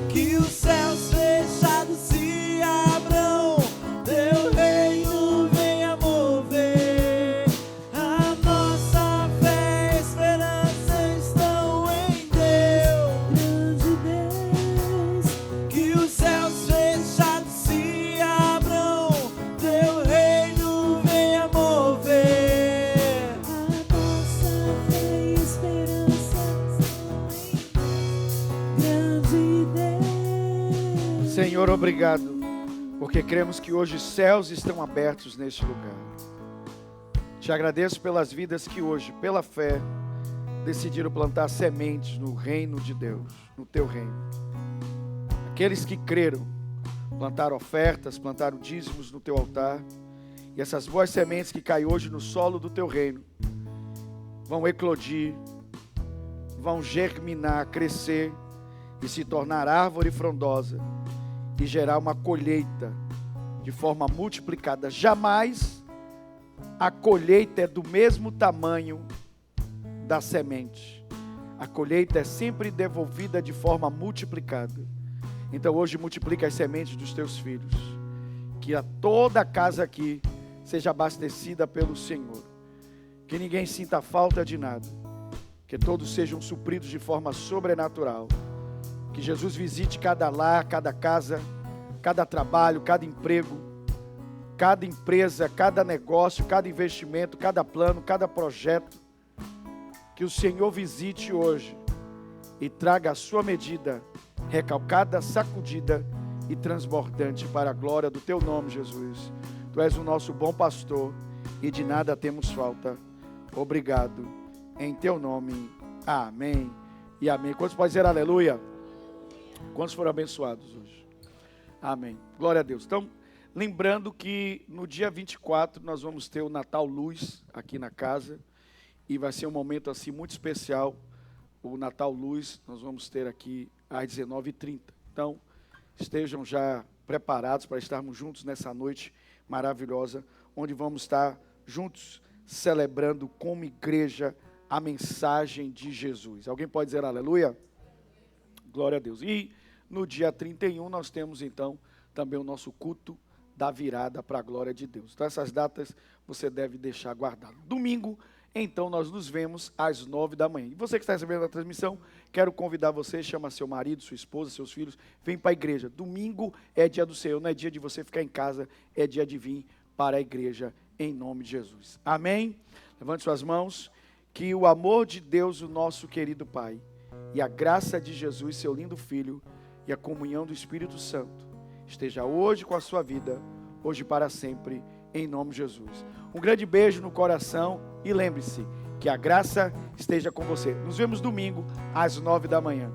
Que os céus fechados se abram, teu reino venha mover. A nossa fé e esperança estão em Deus. Grande Deus, Que os céus fechados se abram, teu reino venha mover. a nossa fé e esperança estão em grande Deus. Senhor, obrigado, porque cremos que hoje os céus estão abertos neste lugar. Te agradeço pelas vidas que hoje, pela fé, decidiram plantar sementes no reino de Deus, no teu reino. Aqueles que creram, plantaram ofertas, plantaram dízimos no teu altar, e essas boas sementes que caem hoje no solo do teu reino, vão eclodir, vão germinar, crescer, e se tornar árvore frondosa, e gerar uma colheita de forma multiplicada. Jamais a colheita é do mesmo tamanho da semente. A colheita é sempre devolvida de forma multiplicada. Então hoje multiplica as sementes dos teus filhos. Que toda a casa aqui seja abastecida pelo Senhor. Que ninguém sinta falta de nada. Que todos sejam supridos de forma sobrenatural. Que Jesus visite cada lar, cada casa, cada trabalho, cada emprego, cada empresa, cada negócio, cada investimento, cada plano, cada projeto. Que o Senhor visite hoje e traga a sua medida, recalcada, sacudida e transbordante para a glória do teu nome, Jesus. Tu és o nosso bom pastor e de nada temos falta. Obrigado. Em teu nome. Amém e amém. Quantos podem dizer aleluia? Quantos foram abençoados hoje? Amém. Glória a Deus. Então, lembrando que no dia 24 nós vamos ter o Natal Luz aqui na casa. E vai ser um momento assim muito especial. O Natal Luz nós vamos ter aqui às 19h30. Então, estejam já preparados para estarmos juntos nessa noite maravilhosa, onde vamos estar juntos celebrando como igreja a mensagem de Jesus. Alguém pode dizer aleluia? Glória a Deus. E no dia 31 nós temos então também o nosso culto da virada para a glória de Deus. Então essas datas você deve deixar guardado. Domingo, então nós nos vemos às 9 da manhã. E você que está recebendo a transmissão, quero convidar você, chama seu marido, sua esposa, seus filhos, vem para a igreja. Domingo é dia do Senhor, não é dia de você ficar em casa, é dia de vir para a igreja em nome de Jesus. Amém? Levante suas mãos. Que o amor de Deus, o nosso querido Pai, e a graça de Jesus, seu lindo Filho, e a comunhão do Espírito Santo esteja hoje com a sua vida, hoje e para sempre, em nome de Jesus. Um grande beijo no coração e lembre-se que a graça esteja com você. Nos vemos domingo às 9 da manhã.